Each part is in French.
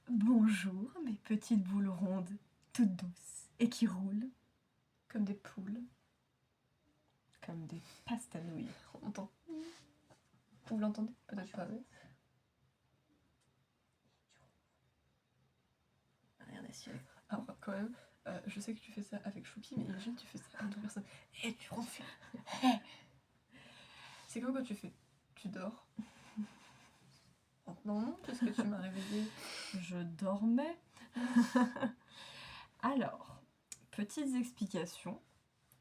Bonjour mes petites boules rondes, toutes douces et qui roulent comme des poules, comme des pastes à nouilles. On entend. Vous l'entendez? Peut-être pas. Rien à cirer. Alors quand même, je sais que tu fais ça avec Choupi, mais imagine tu fais ça à d'autres personnes. Hé, tu ronfles. C'est comme quand tu fais. Tu dors. Non, parce que tu m'as réveillée. Je dormais. Alors, petites explications.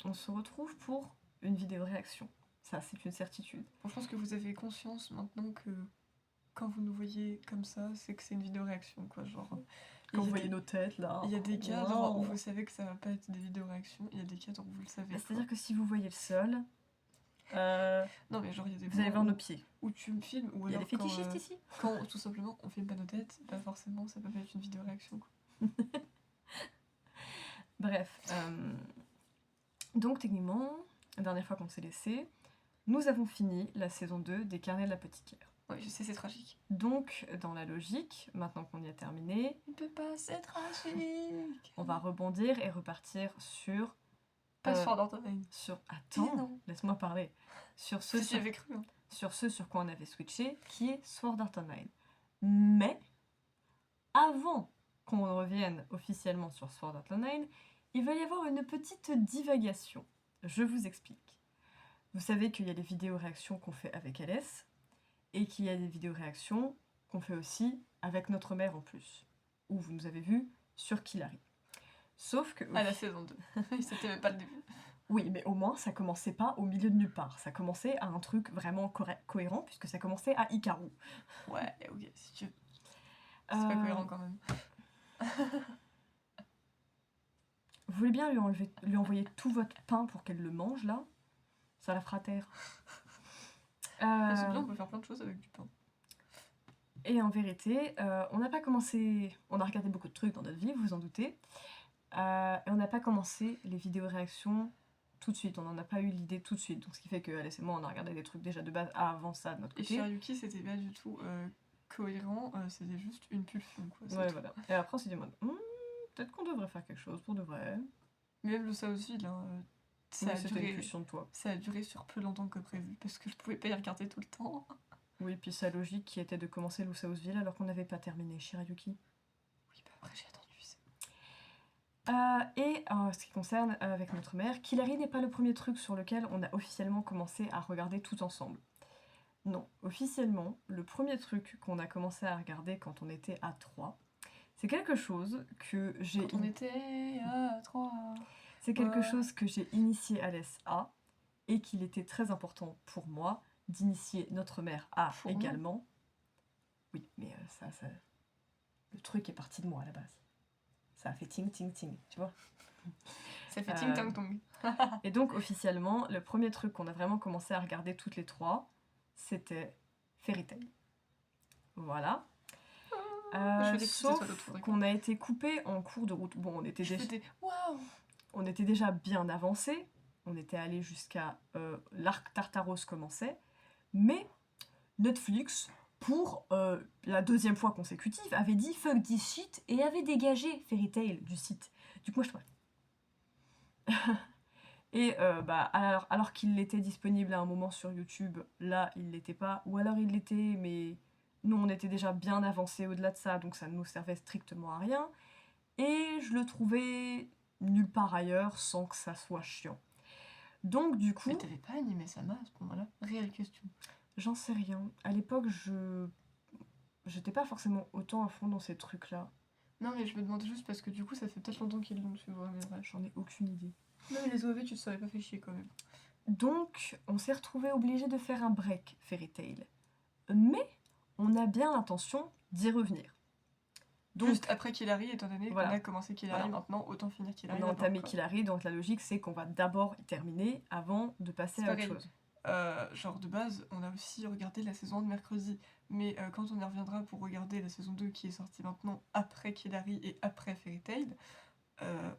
On se retrouve pour une vidéo réaction. Ça, c'est une certitude. Bon, je pense que vous avez conscience maintenant que quand vous nous voyez comme ça, c'est que c'est une vidéo réaction, quoi. Genre, quand vous voyez nos têtes là. Il y a des cas genre, où vous savez que ça va pas être des vidéos réactions, il y a des cas où vous le savez. C'est-à-dire que si vous voyez le sol, non mais genre il y a des vous allez voir nos pieds. Où tu me filmes, ou il y a alors des fétichistes ici. Quand tout simplement on filme pas nos têtes, pas forcément ça peut pas être une vidéo réaction, quoi. Bref, donc techniquement, la dernière fois qu'on s'est laissé, nous avons fini la saison 2 des Carnets de l'apothicaire. Oui, je sais, c'est tragique. Donc, dans la logique, maintenant qu'on y a terminé... On peut pas, c'est tragique. On va rebondir et repartir sur... Pas Sword Art Online. Sur... Attends, laisse-moi parler. Sur ce sur quoi on avait switché, qui est Sword Art Online. Mais, avant qu'on revienne officiellement sur Sword Art Online, il va y avoir une petite divagation. Je vous explique. Vous savez qu'il y a les vidéos réactions qu'on fait avec Alès, et qu'il y a des vidéos réactions qu'on fait aussi avec notre mère en plus, où vous nous avez vu sur Killary. Sauf que... À la saison 2. C'était même pas le début. Oui, mais au moins, ça commençait pas au milieu de nulle part. Ça commençait à un truc vraiment cohérent, puisque ça commençait à Hikaru. Ouais, ok, si tu veux. C'est pas cohérent quand même. Vous voulez bien lui envoyer tout votre pain pour qu'elle le mange, là? Ça la fera taire. C'est bien, on peut faire plein de choses avec du pain. Et en vérité, on n'a pas commencé... On a regardé beaucoup de trucs dans notre vie, vous vous en doutez. Et on n'a pas commencé les vidéos réactions tout de suite. On n'en a pas eu l'idée tout de suite. Donc ce qui fait que Alès et moi, on a regardé des trucs déjà de base avant ça de notre côté. Et Shiryuki, c'était pas du tout cohérent, c'était juste une pulsion, quoi. Ouais, voilà. Et après, on s'est dit, peut-être qu'on devrait faire quelque chose pour de vrai. Mais même le Southville, hein, c'était une pulsion de toi. Ça a duré sur plus longtemps que prévu, parce que je pouvais pas y regarder tout le temps. Oui, puis sa logique qui était de commencer Lou Southville alors qu'on n'avait pas terminé Shiryuki. Oui, bah après j'ai attendu. Et ce qui concerne avec notre mère, Killary n'est pas le premier truc sur lequel on a officiellement commencé à regarder tout ensemble. Non, officiellement, le premier truc qu'on a commencé à regarder quand on était à 3, c'est quelque chose que j'ai... Quand on était à 3... C'est quelque chose que j'ai initié Alès à, et qu'il était très important pour moi d'initier notre mère à également. Oui, mais ça... Le truc est parti de moi à la base. Ça a fait ting ting ting, tu vois. Ça fait ting tang tong. Et donc officiellement, le premier truc qu'on a vraiment commencé à regarder toutes les trois, c'était Fairy Tail. Voilà. Sauf qu'on a été coupé en cours de route. Bon, on était déjà bien avancé. On était allé jusqu'à l'arc Tartaros commençait. Mais Netflix, pour la deuxième fois consécutive, avait dit fuck this shit et avait dégagé Fairy Tail du site. Du coup, moi, je trouvais. Et alors qu'il était disponible à un moment sur YouTube, là, il l'était pas. Ou alors il l'était, mais nous, on était déjà bien avancé au-delà de ça, donc ça ne nous servait strictement à rien. Et je le trouvais nulle part ailleurs, sans que ça soit chiant. Donc, du coup... Mais t'avais pas animé Sama à ce moment-là? Réelle question. J'en sais rien. À l'époque, j'étais pas forcément autant à fond dans ces trucs-là. Non, mais je me demandais juste parce que du coup, ça fait peut-être longtemps qu'ils l'ont, tu vois, mais ouais. J'en ai aucune idée. Non, mais les OAV, tu te serais pas fait chier quand même. Donc, on s'est retrouvés obligés de faire un break Fairy Tail. Mais, on a bien l'intention d'y revenir. Donc, juste après Killary, étant donné qu'on a commencé Killary, maintenant, autant finir Killary. On a entamé Killary, donc la logique, c'est qu'on va d'abord y terminer avant de passer à autre chose. Genre de base, on a aussi regardé la saison 1 de mercredi, mais quand on y reviendra pour regarder la saison 2 qui est sortie maintenant après Killary et après Fairy Tail,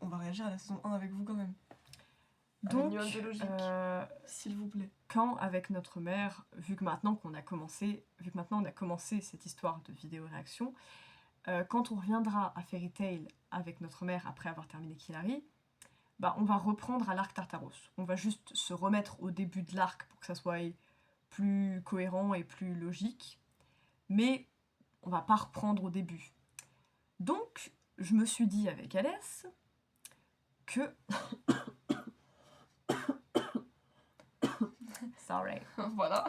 on va réagir à la saison 1 avec vous quand même. Donc, s'il vous plaît. Quand avec notre mère, vu que maintenant on a commencé cette histoire de vidéo réaction, quand on reviendra à Fairy Tail avec notre mère après avoir terminé Kilari, on va reprendre à l'arc Tartaros. On va juste se remettre au début de l'arc pour que ça soit plus cohérent et plus logique. Mais on va pas reprendre au début. Donc, je me suis dit avec Alès que... Sorry. Voilà.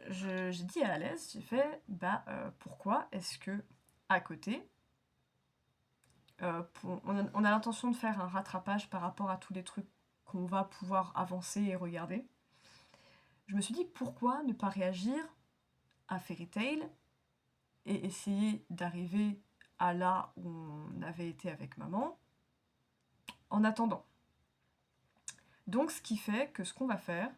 J'ai dit à Alès, j'ai fait, pourquoi est-ce que, à côté, on a l'intention de faire un rattrapage par rapport à tous les trucs qu'on va pouvoir avancer et regarder. Je me suis dit, pourquoi ne pas réagir à Fairy Tail et essayer d'arriver à là où on avait été avec maman en attendant. Donc ce qui fait que ce qu'on va faire,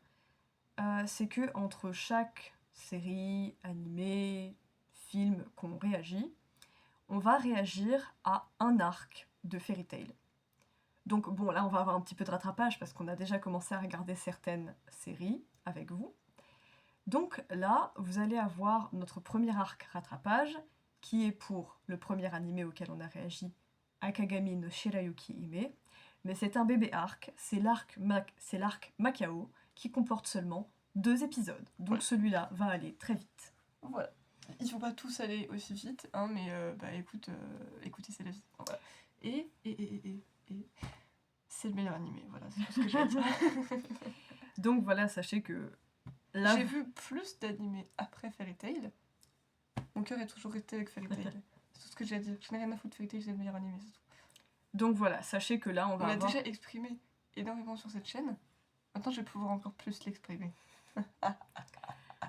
c'est que entre chaque série, animé, film qu'on réagit, on va réagir à un arc de Fairy Tail. Donc bon, là on va avoir un petit peu de rattrapage parce qu'on a déjà commencé à regarder certaines séries avec vous. Donc là, vous allez avoir notre premier arc rattrapage qui est pour le premier animé auquel on a réagi, Akagami no Shirayuki Hime. Mais c'est un bébé arc, c'est l'arc Macao qui comporte seulement 2 épisodes. Donc celui-là va aller très vite. Voilà. Ils vont pas tous aller aussi vite, hein, mais écoutez, c'est la vie. Voilà. Et c'est le meilleur animé, voilà, c'est tout ce que j'ai à dire. Donc voilà, sachez que... Là... J'ai vu plus d'animés après Fairy Tail. Mon cœur est toujours resté avec Fairy Tail. C'est tout ce que j'ai à dire. Je n'ai rien à foutre, Fairy Tail, c'est le meilleur animé, c'est tout. Donc voilà, sachez que là, on va avoir... déjà exprimé énormément sur cette chaîne. Maintenant, je vais pouvoir encore plus l'exprimer.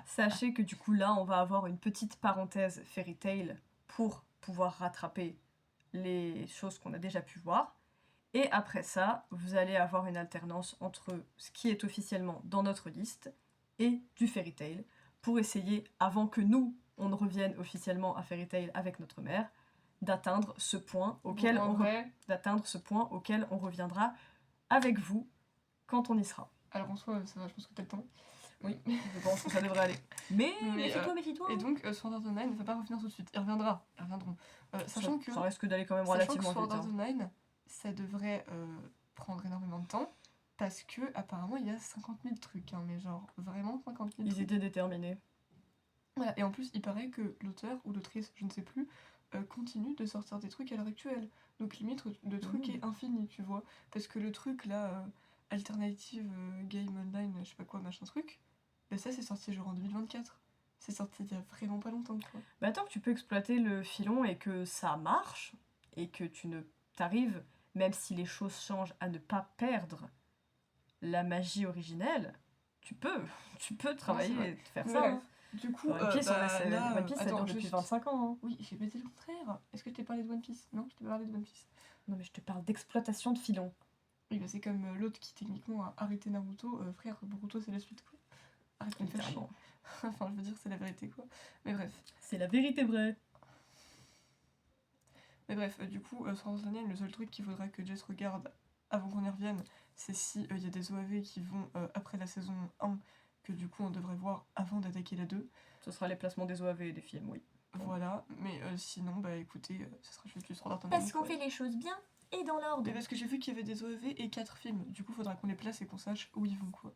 Sachez que du coup, là, on va avoir une petite parenthèse Fairy Tail pour pouvoir rattraper les choses qu'on a déjà pu voir. Et après ça, vous allez avoir une alternance entre ce qui est officiellement dans notre liste et du Fairy Tail pour essayer, avant que nous, on ne revienne officiellement à Fairy Tail avec notre mère, d'atteindre ce point auquel on reviendra avec vous quand on y sera. Alors en soi, ça va, je pense que t'as le temps. Oui, je pense que ça devrait aller. Mais méfie-toi. Et donc, Sword Art Online ne va pas revenir tout de suite. Ils reviendront. Sachant que ça risque d'aller quand même relativement vite. Sword Art Online, ça devrait prendre énormément de temps. Parce que apparemment il y a 50 000 trucs, hein, mais genre vraiment 50 000 trucs. Ils étaient déterminés. Voilà, et en plus, il paraît que l'auteur ou l'autrice, je ne sais plus, continue de sortir des trucs à l'heure actuelle. Donc limite, le truc est infini, tu vois. Parce que le truc là, Alternative Game Online, je sais pas quoi, machin truc, ça c'est sorti genre en 2024. C'est sorti il y a vraiment pas longtemps, quoi. Tant que tu peux exploiter le filon et que ça marche, et que tu ne t'arrives, même si les choses changent, à ne pas perdre la magie originelle, tu peux travailler et faire ça. Hein. Du coup, One Piece, ça dure depuis 25 ans. Hein. Oui, j'ai pas dit le contraire. Est-ce que je t'ai parlé de One Piece? Non, je t'ai pas parlé de One Piece. Non, mais je te parle d'exploitation de filon. Oui, c'est comme l'autre qui techniquement a arrêté Naruto. Frère, Boruto, c'est la suite, quoi. Arrête de me faire chier. Enfin, je veux dire, c'est la vérité, quoi. Mais bref. C'est la vérité vraie. Mais bref, du coup, Sword Art Online, le seul truc qu'il faudra que Jess regarde avant qu'on y revienne, c'est si y a des OAV qui vont après la saison 1, que du coup on devrait voir avant d'attaquer la 2. Ce sera les placements des OAV et des films, oui. Voilà, mais sinon, écoutez, ça sera juste du Sword Art Online. Parce qu'on fait les choses bien et dans l'ordre. Mais parce que j'ai vu qu'il y avait des OAV et 4 films, du coup faudra qu'on les place et qu'on sache où ils vont, quoi.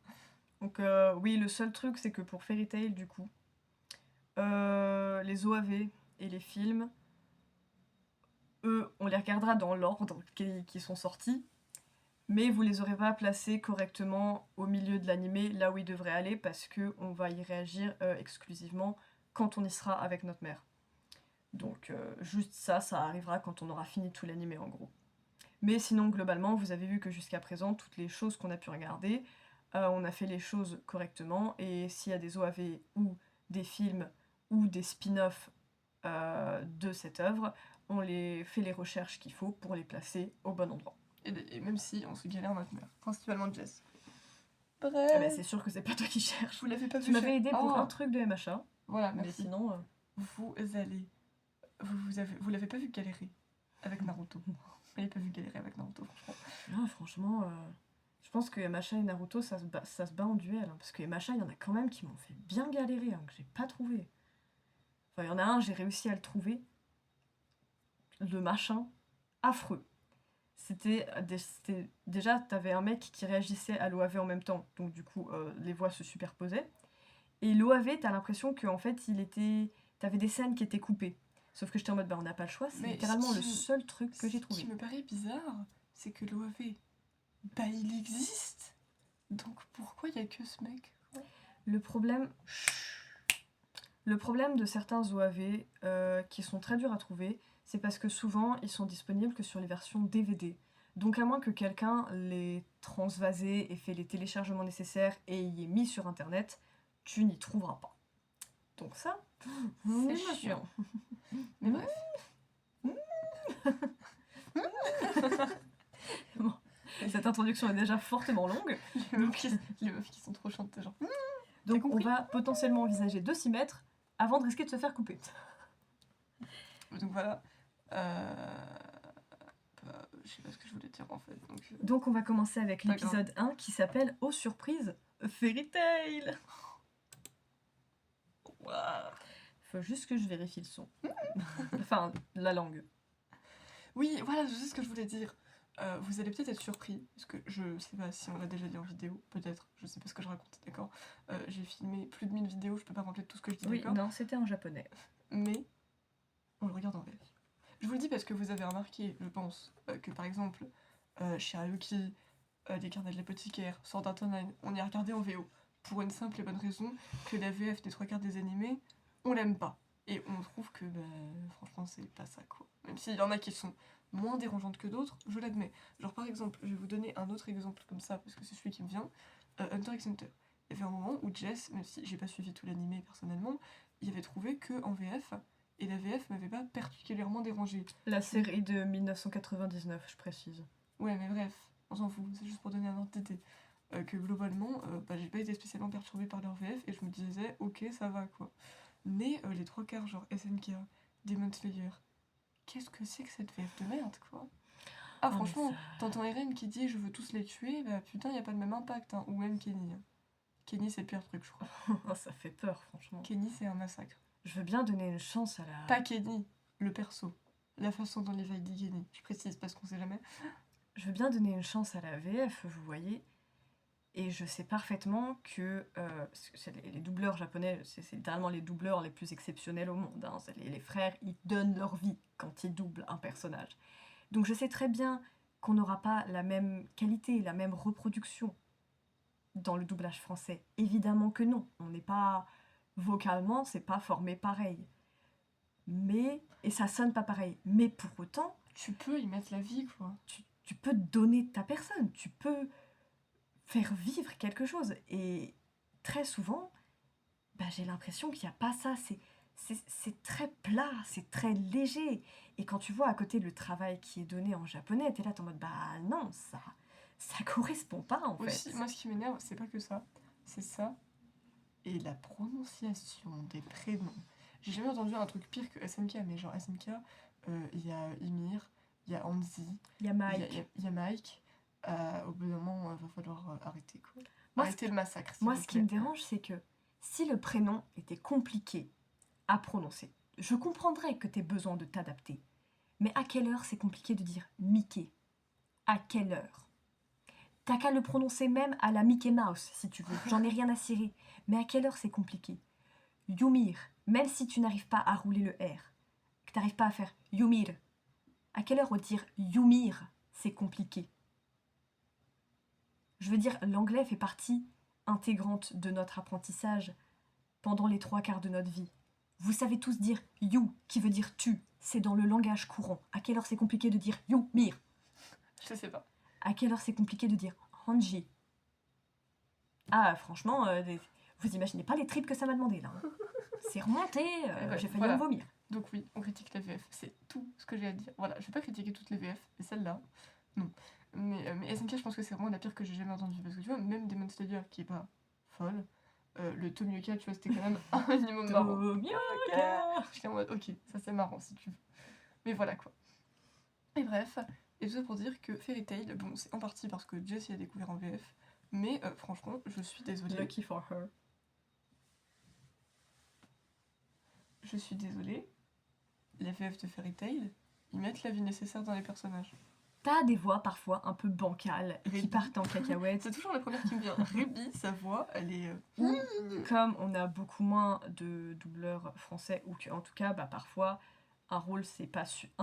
Donc oui, le seul truc, c'est que pour Fairy Tail, du coup, les OAV et les films, eux, on les regardera dans l'ordre qui sont sortis, mais vous les aurez pas placés correctement au milieu de l'animé, là où ils devraient aller, parce qu'on va y réagir exclusivement quand on y sera avec notre mère. Donc juste ça arrivera quand on aura fini tout l'animé en gros. Mais sinon, globalement, vous avez vu que jusqu'à présent, toutes les choses qu'on a pu regarder, on a fait les choses correctement, et s'il y a des OAV ou des films ou des spin-offs de cette œuvre, on les fait les recherches qu'il faut pour les placer au bon endroit. Et même si on se galère notre mère, principalement Jess. Bref. C'est sûr que c'est pas toi qui cherches. Vous l'avez pas vu. Tu m'avais aidé pour un truc de MHA. Voilà, mais sinon... Vous l'avez pas vu galérer avec Naruto. Vous l'avez pas vu galérer avec Naruto, franchement. Non, franchement, je pense que MHA et Naruto, ça se bat en duel. Hein, parce que MHA, il y en a quand même qui m'ont fait bien galérer, hein, que j'ai pas trouvé. Enfin, il y en a un, j'ai réussi à le trouver. le machin affreux. Déjà, t'avais un mec qui réagissait à l'OAV en même temps, donc du coup, les voix se superposaient. Et l'OAV, t'as l'impression qu'en fait, t'avais des scènes qui étaient coupées. Sauf que j'étais en mode, on n'a pas le choix, c'est littéralement le seul truc que j'ai trouvé. Ce qui me paraît bizarre, c'est que l'OAV, il existe. Donc pourquoi il n'y a que ce mec? Le problème de certains OAV qui sont très durs à trouver, c'est parce que souvent, ils sont disponibles que sur les versions DVD. Donc à moins que quelqu'un les transvasé et fait les téléchargements nécessaires et y ait mis sur Internet, tu n'y trouveras pas. Donc ça, c'est chiant. Mais bref. Bon, cette introduction est déjà fortement longue. Les meufs qui sont trop chiantes, genre. Donc on va potentiellement envisager de s'y mettre avant de risquer de se faire couper. Donc voilà. Je sais pas ce que je voulais dire en fait. Donc on va commencer avec l'épisode 1 qui s'appelle Oh surprise, Fairy Tail. Wow. Faut juste que je vérifie le son. Enfin, la langue. Oui, voilà, je sais ce que je voulais dire. Vous allez peut-être être surpris, parce que je sais pas si on l'a déjà dit en vidéo, peut-être, je sais pas ce que je raconte, d'accord. J'ai filmé plus de 1000 vidéos, je peux pas rappeler tout ce que je dis, d'accord. Oui, non, c'était en japonais. Mais, on le regarde en VF. Je vous le dis parce que vous avez remarqué, je pense, que par exemple, Shirayuki, des carnets de l'apothicaire, Sword Art Online, on y a regardé en VO. Pour une simple et bonne raison, que la VF des 3/4 des animés, on l'aime pas. Et on trouve que, franchement, c'est pas ça, quoi. Même s'il y en a qui sont moins dérangeantes que d'autres, je l'admets. Genre, par exemple, je vais vous donner un autre exemple comme ça, parce que c'est celui qui me vient. Hunter x Hunter. Il y avait un moment où Jess, même si j'ai pas suivi tout l'animé personnellement, il avait trouvé que en VF, et la VF m'avait pas particulièrement dérangée. La série de 1999, je précise. Ouais, mais bref, on s'en fout, c'est juste pour donner un ordre d'idée. Que globalement, j'ai pas été spécialement perturbée par leur VF, et je me disais, ok, ça va, quoi. Mais les 3/4, genre SNK, Demon Slayer, qu'est-ce que c'est que cette VF de merde, quoi. Ah, franchement, t'entends Eren qui dit je veux tous les tuer, putain, y a pas le même impact, hein. Ou même Kenny. Kenny, c'est le pire truc, je crois. Ça fait peur, franchement. Kenny, c'est un massacre. Je veux bien donner une chance à la... Pas Kenny, le perso. La façon dont Levi dit Kenny. Je précise parce qu'on sait jamais. Je veux bien donner une chance à la VF, vous voyez. Et je sais parfaitement que les doubleurs japonais, c'est littéralement les doubleurs les plus exceptionnels au monde. Hein. Les frères, ils donnent leur vie quand ils doublent un personnage. Donc je sais très bien qu'on n'aura pas la même qualité, la même reproduction dans le doublage français. Évidemment que non. On n'est pas... Vocalement, c'est pas formé pareil. Mais... Et ça sonne pas pareil. Mais pour autant... Tu peux y mettre la vie, quoi. Tu peux donner ta personne. Tu peux... faire vivre quelque chose. Et très souvent, j'ai l'impression qu'il n'y a pas ça. C'est très plat, c'est très léger. Et quand tu vois à côté le travail qui est donné en japonais, t'es là, t'es en mode, non, ça correspond pas, en Aussi, fait. moi, ce qui m'énerve, c'est pas que ça. C'est ça. Et la prononciation des prénoms. J'ai jamais entendu un truc pire que SNK, mais genre SNK, il y a Ymir, il y a Anzi, il y a Mike. Il y a Mike. Au bout d'un moment, va falloir arrêter, quoi. Arrêter le massacre. Moi, ce qui me dérange, c'est que si le prénom était compliqué à prononcer, je comprendrais que t'aies besoin de t'adapter. Mais à quelle heure c'est compliqué de dire Mickey? À quelle heure? T'as qu'à le prononcer même à la Mickey Mouse, si tu veux. J'en ai rien à cirer. Mais à quelle heure c'est compliqué? Yumir, même si tu n'arrives pas à rouler le R, que t'arrives pas à faire Yumir, à quelle heure dire Yumir, c'est compliqué? Je veux dire, l'anglais fait partie intégrante de notre apprentissage pendant les 3/4 de notre vie. Vous savez tous dire you, qui veut dire tu. C'est dans le langage courant. À quelle heure c'est compliqué de dire Yumir? Je sais pas. À quelle heure c'est compliqué de dire Hanji? Ah, franchement, vous imaginez pas les tripes que ça m'a demandé, là. C'est remonté, j'ai failli en vomir. Donc oui, on critique la VF, c'est tout ce que j'ai à dire. Voilà, je vais pas critiquer toutes les VF, mais celle-là, non. Mais SNK, je pense que c'est vraiment la pire que j'ai jamais entendue. Parce que tu vois, même Demon Slayer, qui est pas folle, le Tomioka, tu vois, c'était quand même un minimum marrant. Tomioka! J'étais en mode, ok, ça c'est marrant si tu veux. Mais voilà quoi. Et bref, et tout ça pour dire que Fairy Tail, bon, c'est en partie parce que Jess y a découvert en VF, mais franchement, je suis désolée. Lucky for her. Je suis désolée. La VF de Fairy Tail, ils mettent la vie nécessaire dans les personnages. T'as des voix parfois un peu bancales qui Rébi. partent en cacahuète. C'est toujours la première qui me vient. Rébi, sa voix, elle est... Ou comme on a beaucoup moins de doubleurs français, ou qu'en tout cas, parfois, un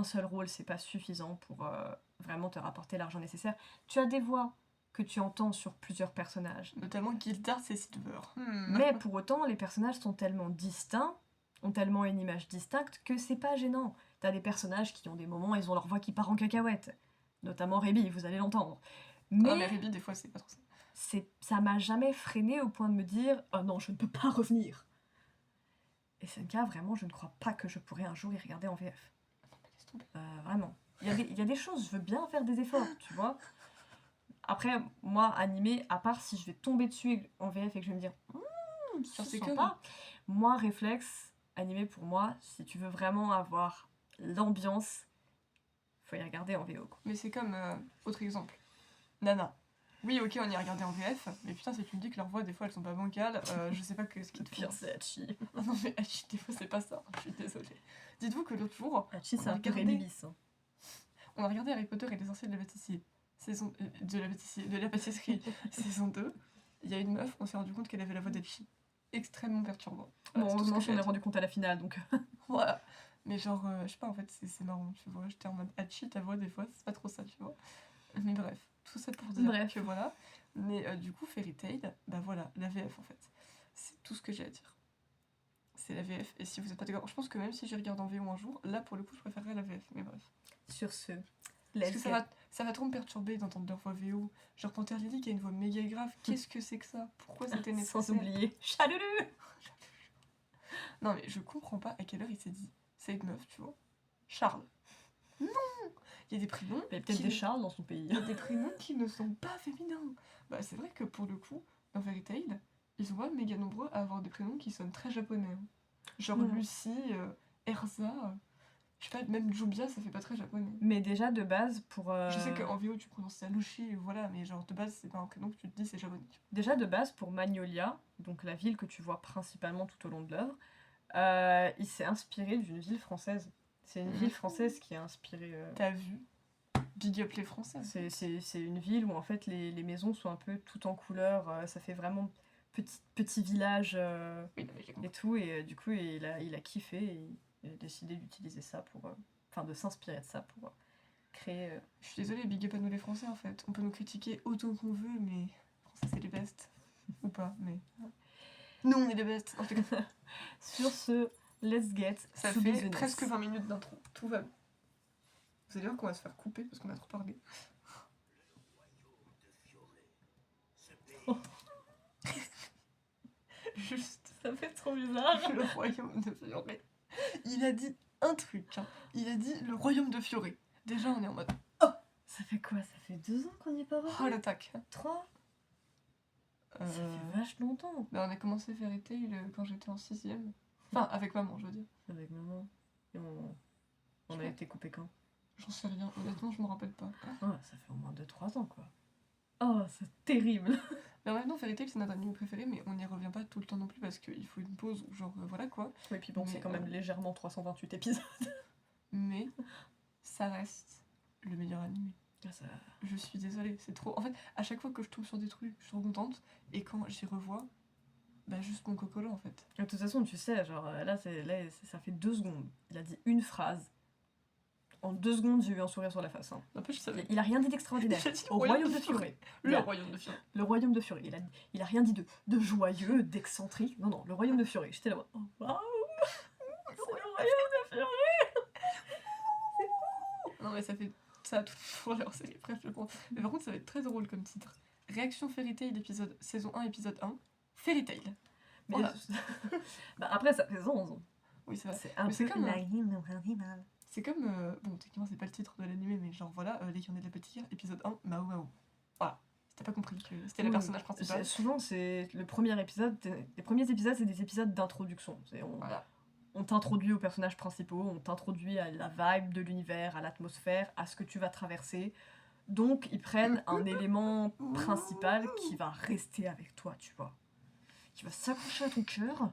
seul rôle, c'est pas suffisant pour vraiment te rapporter l'argent nécessaire. Tu as des voix que tu entends sur plusieurs personnages. Notamment Gildart et Silver. Mais pour autant, les personnages sont tellement distincts, ont tellement une image distincte, que c'est pas gênant. T'as des personnages qui ont des moments, ils ont leur voix qui part en cacahuète. Notamment Rébi, vous allez l'entendre. Mais Rébi, des fois, c'est pas trop ça. Ça m'a jamais freiné au point de me dire « Oh non, je ne peux pas revenir !» Et SNK, vraiment, je ne crois pas que je pourrais un jour y regarder en VF. Vraiment. Il y a des choses, je veux bien faire des efforts, tu vois. Après, moi, animé, à part si je vais tomber dessus en VF et que je vais me dire « c'est sympa », moi, réflexe, animé pour moi, si tu veux vraiment avoir l'ambiance, faut y regarder en VO. Quoi. Mais c'est comme, autre exemple, Nana. Oui, ok, on y a regardé en VF, mais putain, si tu me dis que leurs voix, des fois, elles sont pas bancales, je sais pas ce qui te pire, c'est Hachi. Non, mais Hachi, des fois, c'est pas ça, je suis désolée. Dites-vous que l'autre jour, Hachi, c'est un peu Rémilis. On a regardé Harry Potter et les sorciers de la pâtisserie, de la pâtisserie, saison 2. Il y a une meuf, on s'est rendu compte qu'elle avait la voix d'Hachi. Extrêmement perturbant. Bon, heureusement, on est rendu compte à la finale, donc... Voilà. Mais genre, je sais pas, en fait, c'est marrant, tu vois. J'étais en mode Hachi, ta voix, des fois, c'est pas trop ça, tu vois. Mais bref, tout ça pour dire que voilà. Mais du coup, Fairy Tail, voilà, la VF, en fait. C'est tout ce que j'ai à dire. C'est la VF, et si vous êtes pas d'accord, je pense que même si j'y regarde en VO un jour, là, pour le coup, je préférerais la VF, mais bref. Sur ce... Parce que ça va trop me perturber d'entendre leur voix VO. Genre, Panthère Lily qui a une voix méga grave, qu'est-ce que c'est que ça? Pourquoi c'était nécessaire? Sans oublier Chalulu. Non, mais je comprends pas à quelle heure il s'est dit cette meuf, tu vois. Charles. Non. Il y a des prénoms. Il y a peut-être des Charles dans son pays. Il y a des prénoms qui ne sont pas féminins. C'est vrai que pour le coup, dans Fairy Tail, ils sont pas méga nombreux à avoir des prénoms qui sonnent très japonais. Hein. Genre Lucie, Erza. Je sais pas, même Jubia, ça fait pas très japonais. Mais déjà, de base, pour... Je sais qu'en VO, tu prononces ça Lushi, voilà, mais genre, de base, c'est pas un prénom que tu te dis, c'est japonais. Déjà, de base, pour Magnolia, donc la ville que tu vois principalement tout au long de l'œuvre, il s'est inspiré d'une ville française. C'est une ville française qui a inspiré... T'as vu? Big up les Français. C'est une ville où, en fait, les maisons sont un peu toutes en couleur. Ça fait vraiment petit village et tout. Et du coup, il a kiffé et il a décidé d'utiliser ça pour... Enfin, de s'inspirer de ça pour créer... Je suis désolée, big up à nous les Français, en fait. On peut nous critiquer autant qu'on veut, mais... Les Français, c'est les best. Ou pas, mais... Nous, on est les best, en tout cas. Sur ce, let's get ça fait business. Presque 20 minutes d'intro. Tout va bien. Vous allez voir qu'on va se faire couper parce qu'on a trop parlé. Oh. Juste, ça fait trop bizarre. Le royaume de Fioré. Il a dit un truc. Hein. Il a dit le royaume de Fioré. Déjà, on est en mode... Oh, ça fait quoi? Ça fait 2 ans qu'on n'y est pas revenu? Oh, l'attaque. 3 Ça fait vache longtemps. On a commencé Fairy Tail quand j'étais en 6ème. Enfin, avec maman, je veux dire. Avec maman. Et on a été coupé quand? J'en sais rien. Honnêtement, je me rappelle pas. Oh, ça fait au moins 2-3 ans, quoi. Oh, c'est terrible. Mais en même temps, Fairy Tail, c'est notre anime préféré, mais on n'y revient pas tout le temps non plus parce qu'il faut une pause, genre voilà quoi. Oui, puis bon, c'est quand même légèrement 328 épisodes. Mais ça reste le meilleur anime. Ça... Je suis désolée, c'est trop. En fait, à chaque fois que je tombe sur des trucs, je suis trop contente. Et quand j'y revois, juste mon cocolo en fait. De toute façon, tu sais, genre là, ça fait 2 secondes. Il a dit une phrase. En 2 secondes, j'ai eu un sourire sur la face. Hein. Je savais. Il a rien dit d'extraordinaire. Au royaume de Fioré. Le royaume de Fioré. Le royaume de Fioré. Il a rien dit de joyeux, d'excentrique. Non, le royaume de Fioré. J'étais là. Oh, waouh. C'est le royaume de Fioré. C'est fou. Non, mais ça fait ça tout pour leur série. Bref, je pense. Mais par contre, ça va être très drôle comme titre. Réaction Fairy Tail, saison 1, épisode 1. Fairy Tail. Mais voilà. Après, ça fait 11 ans. Oui, c'est vrai. C'est un peu comme l'anime principal. C'est comme, bon, techniquement, c'est pas le titre de l'animé, mais genre voilà, Les Cornets de la Petite épisode 1, Mao Mao. Voilà. Si t'as pas compris que c'était le personnage principal. Souvent, c'est le premier épisode. Les premiers épisodes, c'est des épisodes d'introduction. On t'introduit aux personnages principaux, on t'introduit à la vibe de l'univers, à l'atmosphère, à ce que tu vas traverser. Donc, ils prennent un élément principal qui va rester avec toi, tu vois. Qui va s'accrocher à ton cœur,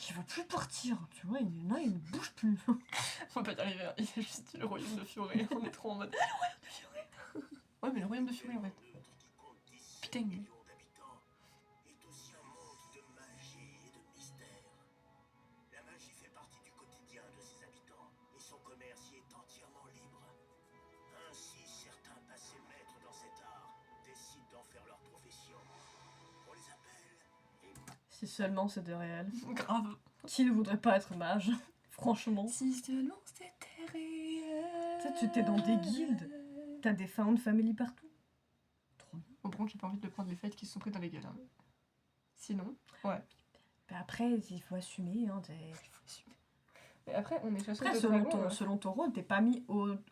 il veut plus partir, tu vois, il est là, il ne bouge plus. On va pas y arriver, hein. Il a juste dit le royaume de Fioré. On est trop en mode. Le royaume de Fioré. Ouais, mais le royaume de Fioré en fait. Putain. est aussi un monde de magie et de mystère. La magie fait partie du quotidien de ses habitants et son commerce y est entièrement libre. Ainsi, certains passés maîtres dans cet art décident d'en faire leur profession. On les appelle les Si seulement c'était réel. Grave. Qui ne voudrait pas être mage? Franchement. Si seulement c'était réel. Tu sais, tu t'es dans des guildes, t'as des found family partout. Trop bien. Bon, par contre, j'ai pas envie de prendre les fêtes qui se sont pris dans les gueules. Hein. Sinon, ouais. Bah après, il faut assumer. Hein, Il faut assumer. Mais après, on est chasseuse après, de selon dragons. ton, selon ton rôle, t'es pas mis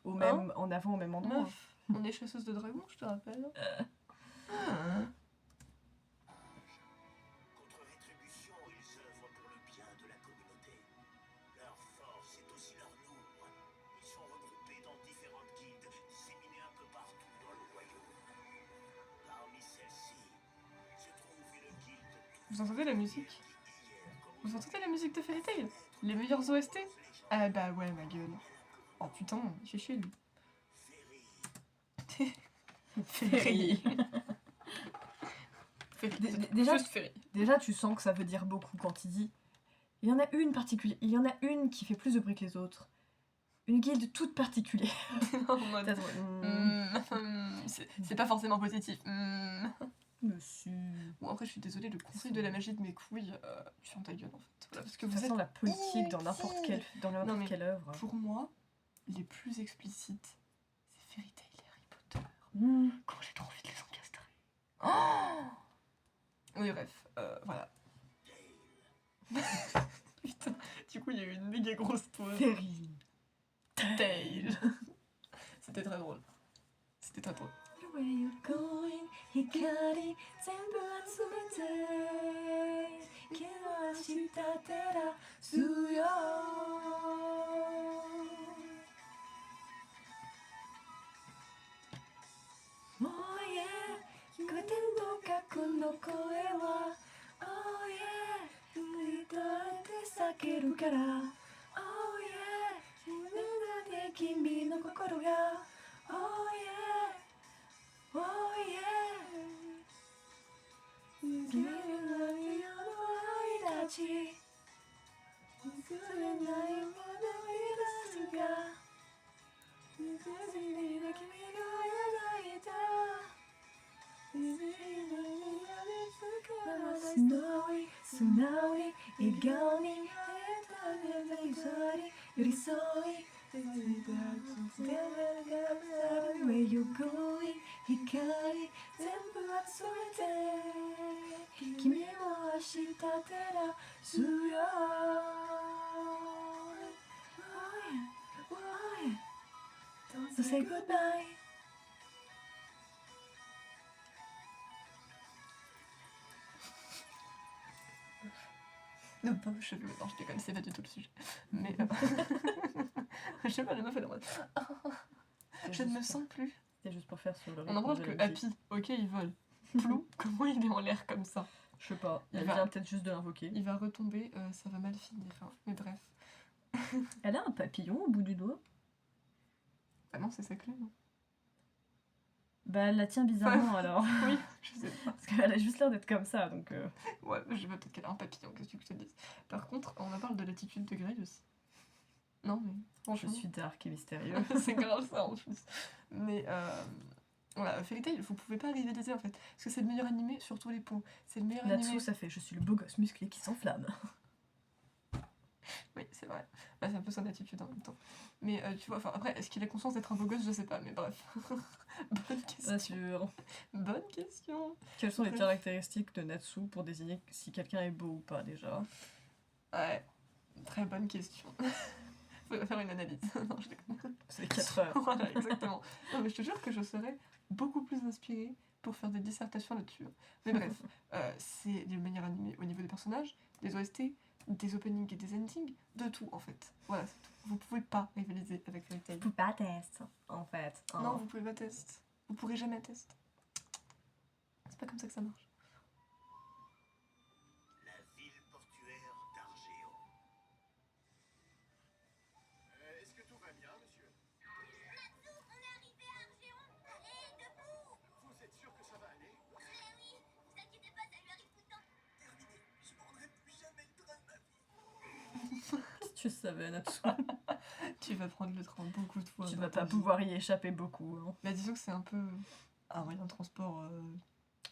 même, en avant au même endroit. Meuf, on est chasseuse de dragons, je te rappelle. contre rétribution, ils œuvrent pour le bien de la communauté. Leur force est aussi leur nombre. Ils sont regroupés dans différentes guildes, disséminées un peu partout dans le royaume. Parmi celles-ci, se trouve une guilde Vous entendez la musique? Vous entendez la musique de Fairy Tail? Les meilleurs OST? Ah bah ouais, ma gueule. Oh putain, il fait chier lui. Ferry. Déjà, Juste Ferry. déjà, tu sens que ça veut dire beaucoup quand il dit. Il y en a une particulière. Il y en a une qui fait plus de bruit que les autres. Une guilde toute particulière. En mode. C'est pas forcément positif. Monsieur. Bon, après, je suis désolée, le conseil de la magie de mes couilles, tu fermes ta gueule en fait. Voilà, parce que De vous toute façon, êtes. la politique dans n'importe Non, mais quelle œuvre. Pour moi, les plus explicites, c'est Fairy Tail et Harry Potter. Mmh. Quand j'ai trop envie de les encastrer. Oh oui, bref, voilà. Putain, du coup, il y a eu une méga grosse pause. Ferry. Tail. C'était très drôle. C'était très drôle. Where you going? 光全部集めて険した照らすよ Oh yeah 聞こえてんのかこの声は Oh yeah 振り返って叫ぶから Oh yeah 自分だけ君の心が Oh yeah Oh yeah 君の愛の愛立ち崩れないまま見出すが水にで君が描いた水に素直に素直に笑顔に寄り添い Where you going 光全部集めて君を明日照らすよ Oh yeah, oh yeah Don't say goodbye Ne pas cheveux, non, je déconne, c'est pas du tout le sujet. Mais. Je sais pas, la meuf elle est en mode. Je ne me sens plus. C'est juste pour faire sur le On en parle que Happy, ok, il vole. Plou, comment il est en l'air comme ça? Je sais pas, Il elle va- vient peut-être juste de l'invoquer. Il va retomber, ça va mal finir. Hein. Mais bref. Elle a un papillon au bout du doigt. Ah non, c'est sa clé, non? Bah elle la tient bizarrement alors. Oui, je sais pas. Parce qu'elle a juste l'air d'être comme ça donc. Ouais, je sais pas, peut-être qu'elle a un papillon, qu'est-ce que je te dis. Par contre, on en parle de l'attitude de Grail aussi. Non, mais Je franchement. suis dark et mystérieux. C'est grave ça en plus. Mais voilà, Fairy Tail, vous pouvez pas rivaliser en fait. Parce que c'est le meilleur animé sur tous les points. C'est le meilleur Natsu animé. ça fait je suis le beau gosse musclé qui s'enflamme. Oui, c'est vrai. Bah, c'est un peu son attitude en même temps. Mais tu vois, enfin après, est-ce qu'il a conscience d'être un beau gosse? Je sais pas, mais bref. Bonne question. Assure. Bonne question. Quelles sont les Bref. caractéristiques de Natsu pour désigner si quelqu'un est beau ou pas déjà? Ouais, très bonne question. Faut faire une analyse. Non, je déconne. C'est 4 heures. Voilà, exactement. Non, mais je te jure que je serais beaucoup plus inspirée pour faire des dissertations là-dessus. Mais bref, c'est le meilleur animé au niveau des personnages, des OST, des openings et des endings, de tout en fait. Voilà, c'est tout. Vous pouvez pas rivaliser avec Fairy Tail. Faut pas test en fait. Hein. Non, vous pouvez pas tester. Vous pourrez jamais tester. C'est pas comme ça que ça marche. La ville portuaire d'Argéo. Je savais, Natsu. Tu vas prendre le train beaucoup de fois. Tu dans vas ta pas vie. pouvoir y échapper beaucoup. Hein. Bah disons que c'est un peu un moyen de transport,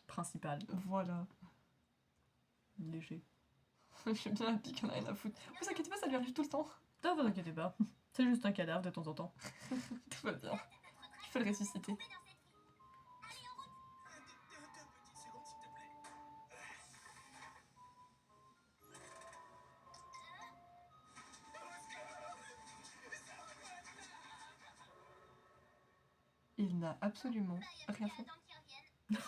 Principal. voilà. Léger. J'aime bien Happy qui en a rien à foutre. Vous inquiétez pas, ça lui arrive tout le temps. Non, vous inquiétez pas. C'est juste un cadavre de temps en temps. Tout va bien. Il faut le ressusciter. Deux petites secondes, s'il te plaît. Il n'a absolument rien fait.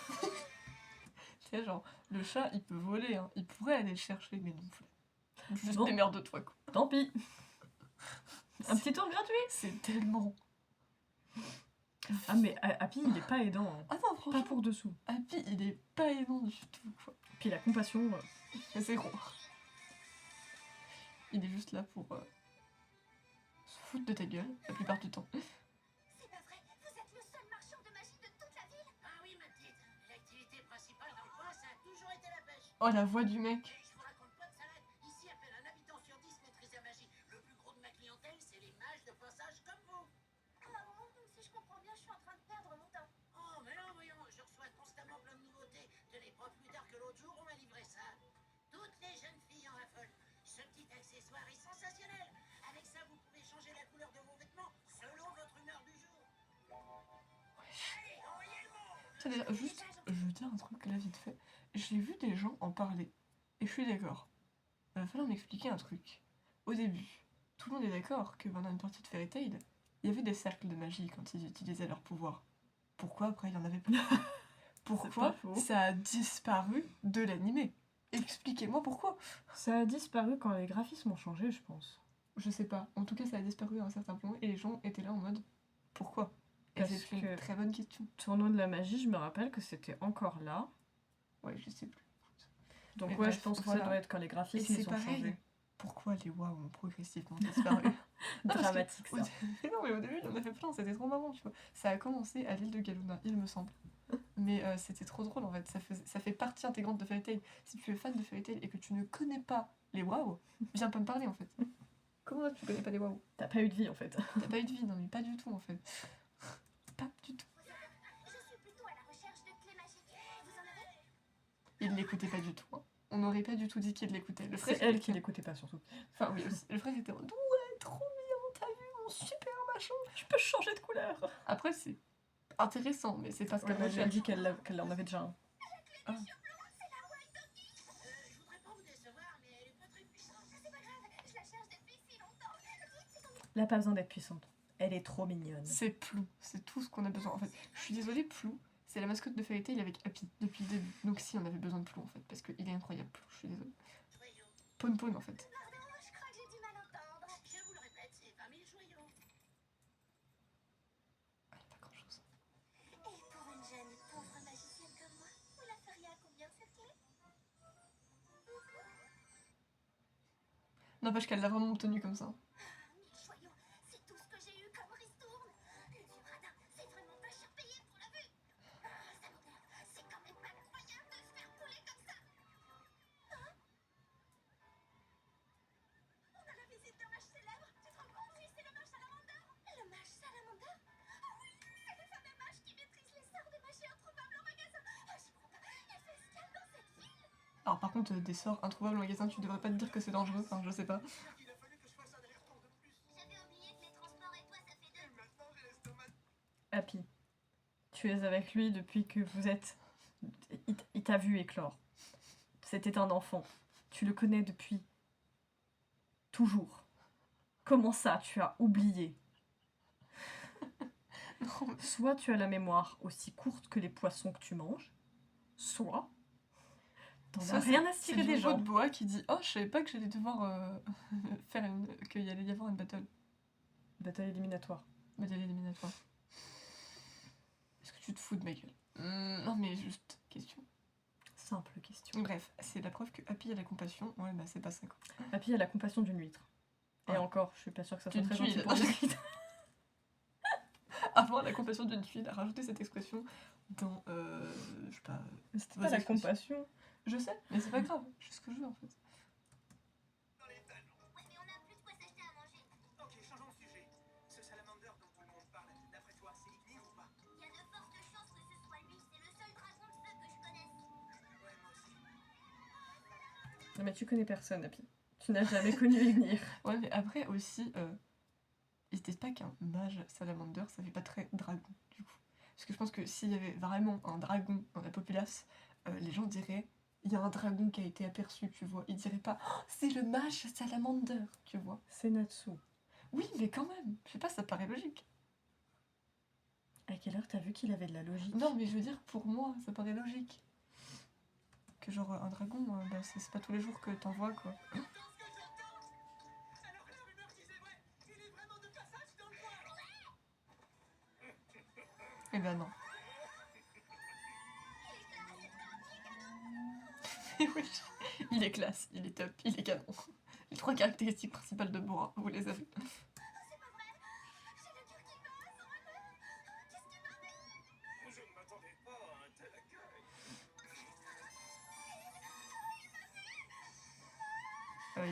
C'est genre, le chat, il peut voler, hein. Il pourrait aller le chercher, mais non. Juste Bon. démerde-toi, quoi. Tant pis. Un petit tour gratuit. C'est tellement... Ah mais Happy, il est pas aidant. Hein. Ah non, Pas franchement, pour dessous. Happy, il est pas aidant du tout, quoi. Puis la compassion... Zéro. Il est juste là pour se foutre de ta gueule, la plupart du temps. C'est pas vrai, vous êtes le seul marchand de magie de toute la ville. Ah oui, ma petite. L'activité principale dans le coin, ça a toujours été la pêche. Oh, la voix du mec. Et je vous raconte pas de salade. Ici, à peine un habitant sur 10 maîtrise la magie. Le plus gros de ma clientèle, c'est les mages de passage comme vous. Maman, si je comprends bien, je suis en train de perdre mon temps. Oh, mais non, voyons, je reçois constamment plein de nouveautés. Tenez, pas plus tard que l'autre jour, on m'a livré ça. Toutes les jeunes filles en raffolent. Ce petit accessoire est sensationnel. Avec ça, vous pouvez changer la couleur de vos vêtements selon votre humeur du jour. Allez, envoyez le monde. Tiens, déjà, juste, je veux dire un truc là vite fait. J'ai vu des gens en parler. Et je suis d'accord. Il va falloir m'expliquer un truc. Au début, tout le monde est d'accord que pendant une partie de Fairy Tail, il y avait des cercles de magie quand ils utilisaient leur pouvoir. Pourquoi après il y en avait plus? Pourquoi pas faux. ça a disparu de l'animé? Expliquez-moi pourquoi. Ça a disparu quand les graphismes ont changé, je pense. Je sais pas. En tout cas, ça a disparu à un certain point et les gens étaient là en mode pourquoi? Et Parce c'est une que- très bonne question. Tournoi de la magie, je me rappelle que c'était encore là. Ouais, je sais plus. Donc Mais ouais, bref, je pense que voilà. ça doit être quand les Et graphismes c'est ils ont pareil. changé. Pourquoi les WoW ont progressivement disparu? parce que Dramatique ça. Mais non, mais au début, il y en avait plein, c'était trop marrant, tu vois. Ça a commencé à l'île de Galuna, il me semble. Mais c'était trop drôle en fait, ça fait partie intégrante de Fairy Tail. Si tu es fan de Fairy Tail et que tu ne connais pas les WoW, viens pas me parler en fait. Comment ça, tu connais pas les WoW? T'as pas eu de vie en fait. T'as pas eu de vie, non mais pas du tout en fait. Pas du tout. Je suis plutôt à la recherche de clés magiques. Vous en avez? Il l'écoutait pas du tout. Hein. On n'aurait pas du tout dit qu'il l'écoutait. Le frère, C'est elle était- qui l'écoutait pas surtout. Enfin oui aussi. Le frère était en mode ouais, trop mignon, t'as vu mon super machin. Je peux changer de couleur. Après c'est intéressant, mais c'est pas ce Parce qu'elle qu'elle recherche. dit qu'elle en avait déjà un. Ah. Je voudrais pas vous décevoir, mais elle est pas très puissante. C'est pas grave, je la cherche depuis si longtemps. Dites si on Elle a pas besoin d'être puissante. Elle est trop mignonne. C'est Plou, c'est tout ce qu'on a besoin. En fait, je suis désolée, Plou, c'est la mascotte de Fairy Tail avec Happy depuis le début. Donc si, on avait besoin de Plou en fait, parce qu'il est incroyable, Plou, je suis désolée. Joyaux. Pon Pon en fait. Pardon, je crois que j'ai du mal entendre. Je vous le répète, c'est 20 000 joyaux. Elle a pas grand chose. Et pour une jeune et pauvre magicienne comme moi, vous la feriez à combien cette clé? N'empêche qu'elle l'a vraiment tenue comme ça. 1000 joyaux, c'est tout ce que j'ai eu comme ristourne. Le vieux radin, c'est vraiment pas cher payé pour la vue. Salutaire, c'est quand même incroyable de se faire couler comme ça. Hein? On a la visite d'un mage célèbre. Tu te rends compte? Oui, c'est le mage Salamander. Le mage Salamander? Ah oui, c'est le fameux mage qui maîtrise les sorts de magie introuvables en magasin. Ah, j'y crois pas. Il fait escale dans cette ville. Alors par contre, des sorts introuvables en magasin, tu devrais pas te dire que c'est dangereux, enfin je sais pas. Il a fallu que je fasse un aller-retour de plus. J'avais oublié que les transports et toi, ça fait deux. Et maintenant, j'ai l'estomac. Happy, tu es avec lui depuis que vous êtes... Il t'a vu éclore. C'était un enfant. Tu le connais depuis... toujours. Comment ça, tu as oublié? Soit tu as la mémoire aussi courte que les poissons que tu manges, soit t'en Ça, as c'est- rien à C'est cirer du des niveau gens. de bois qui dit oh, je savais pas que j'allais devoir faire une. Qu'il allait y avoir une Bataille éliminatoire. bataille éliminatoire. Est-ce que tu te fous de ma gueule? Non mais juste question. Simple question. Bref, c'est la preuve que Happy a la compassion. Ouais, bah c'est pas ça quoi. Happy a la compassion d'une huître. Et Ouais. encore, je suis pas sûre que ça soit D'une très gentil tuile. pour une huître. Avoir la compassion d'une tuile, a rajouté cette expression dans. Je sais pas. C'était Vos pas la expressions. compassion. Je sais, mais c'est pas grave, je sais ce que je veux en fait. Dans les talons. Ouais, mais on a plus de quoi s'acheter Non mais tu connais personne, Happy. Tu n'as jamais connu Ignir. Ouais, mais après aussi, ils se disent pas qu'un mage salamander, ça fait pas très dragon, du coup. Parce que je pense que s'il y avait vraiment un dragon dans la populace, les gens diraient, il y a un dragon qui a été aperçu, tu vois. Ils diraient pas, oh, c'est le mage salamander, tu vois. C'est Natsu. Oui, mais quand même, je sais pas, ça paraît logique. À quelle heure t'as vu qu'il avait de la logique? Non, mais je veux dire, pour moi, ça paraît logique. Que genre, un dragon, bah, c'est pas tous les jours que t'en vois, quoi. Eh ben non. Et oui, il est classe, il est top, il est canon. Les 3 caractéristiques principales de Bora, vous les avez. Je ne m'attendais pas à un tel accueil.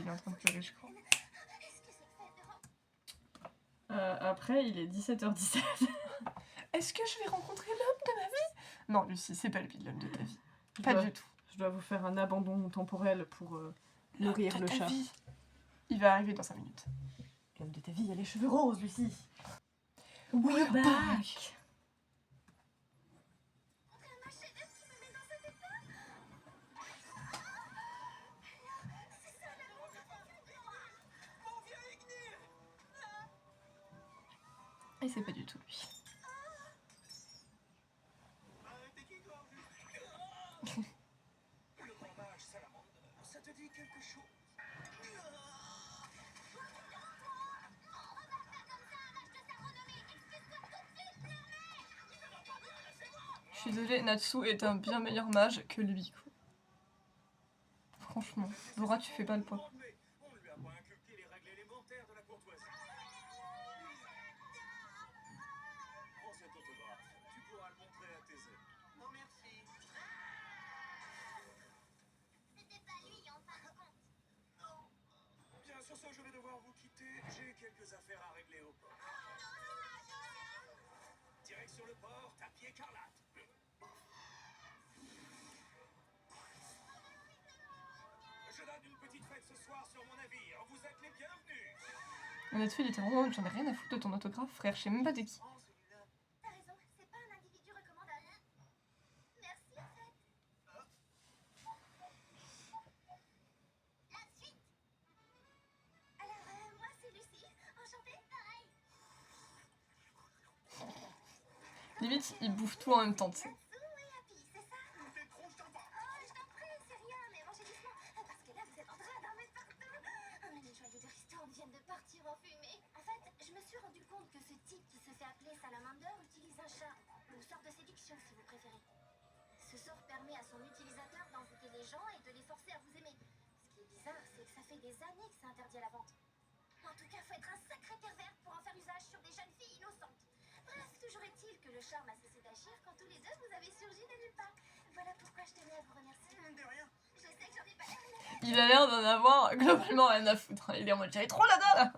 Il est en train de pleurer, je crois. Après, il est 17h17. Est-ce que je vais rencontrer l'homme de ma vie? Non, Lucie, c'est pas lui l'homme de ta vie. Je Pas dois- du tout. Je dois vous faire un abandon temporel pour nourrir L'homme le de ta chat. vie. Il va arriver dans 5 minutes. L'homme de ta vie a les cheveux roses, Lucie. We're back. Et c'est pas du tout lui. Le grand mage salamander, ça te dit quelque chose? Je suis désolée, Natsu est un bien meilleur mage que lui, quoi. Franchement, Bora, tu fais pas le poids. On ne lui a pas inculqué les règles élémentaires de la courtoisie. Prends cet autographe. Tu pourras le montrer à tes amis. Non, merci. C'était pas lui en fin de compte. Non. Bien, sur ce, je vais devoir vous quitter. J'ai quelques affaires à régler au port. Direction le port, tapis écarlate. Je donne une petite fête ce soir sur mon navire. Vous êtes les bienvenus. Natsu, il était vraiment, j'en ai rien à foutre de ton autographe, frère, je sais même pas de qui. Prends celui-là. T'as raison, c'est pas un individu recommandable. Merci en fait. La suite. Alors, moi c'est Lucie. Enchantée. Pareil. Limite, il bouffe tout en même temps, tu sais. Natsu et Happy, c'est ça? T'es trop, je t'en bats. Oh, je t'en prie, c'est rien, mais mangez doucement. Parce que là, vous êtes en train d'en mettre partout. Les joyaux de restaurant viennent de partir en fumée. En fait, je me suis rendu compte que ce type qui se fait appeler Salamander utilise un chat, ou sort de séduction si vous préférez. Ce sort permet à son utilisateur d'envoûter les gens et de les forcer à vous aimer. Ce qui est bizarre, c'est que ça fait des années que c'est interdit à la vente. En tout cas, faut être un sacré pervers pour en faire usage sur des jeunes filles innocentes. Bref, toujours est-il que le charme a cessé d'agir quand tous les deux vous avez surgi de nulle part. Voilà pourquoi je tenais à vous remercier. De rien. Je sais que j'en ai pas l'air. Il a l'air d'en avoir globalement rien à foutre. Il est en mode, j'avais trop la dalle.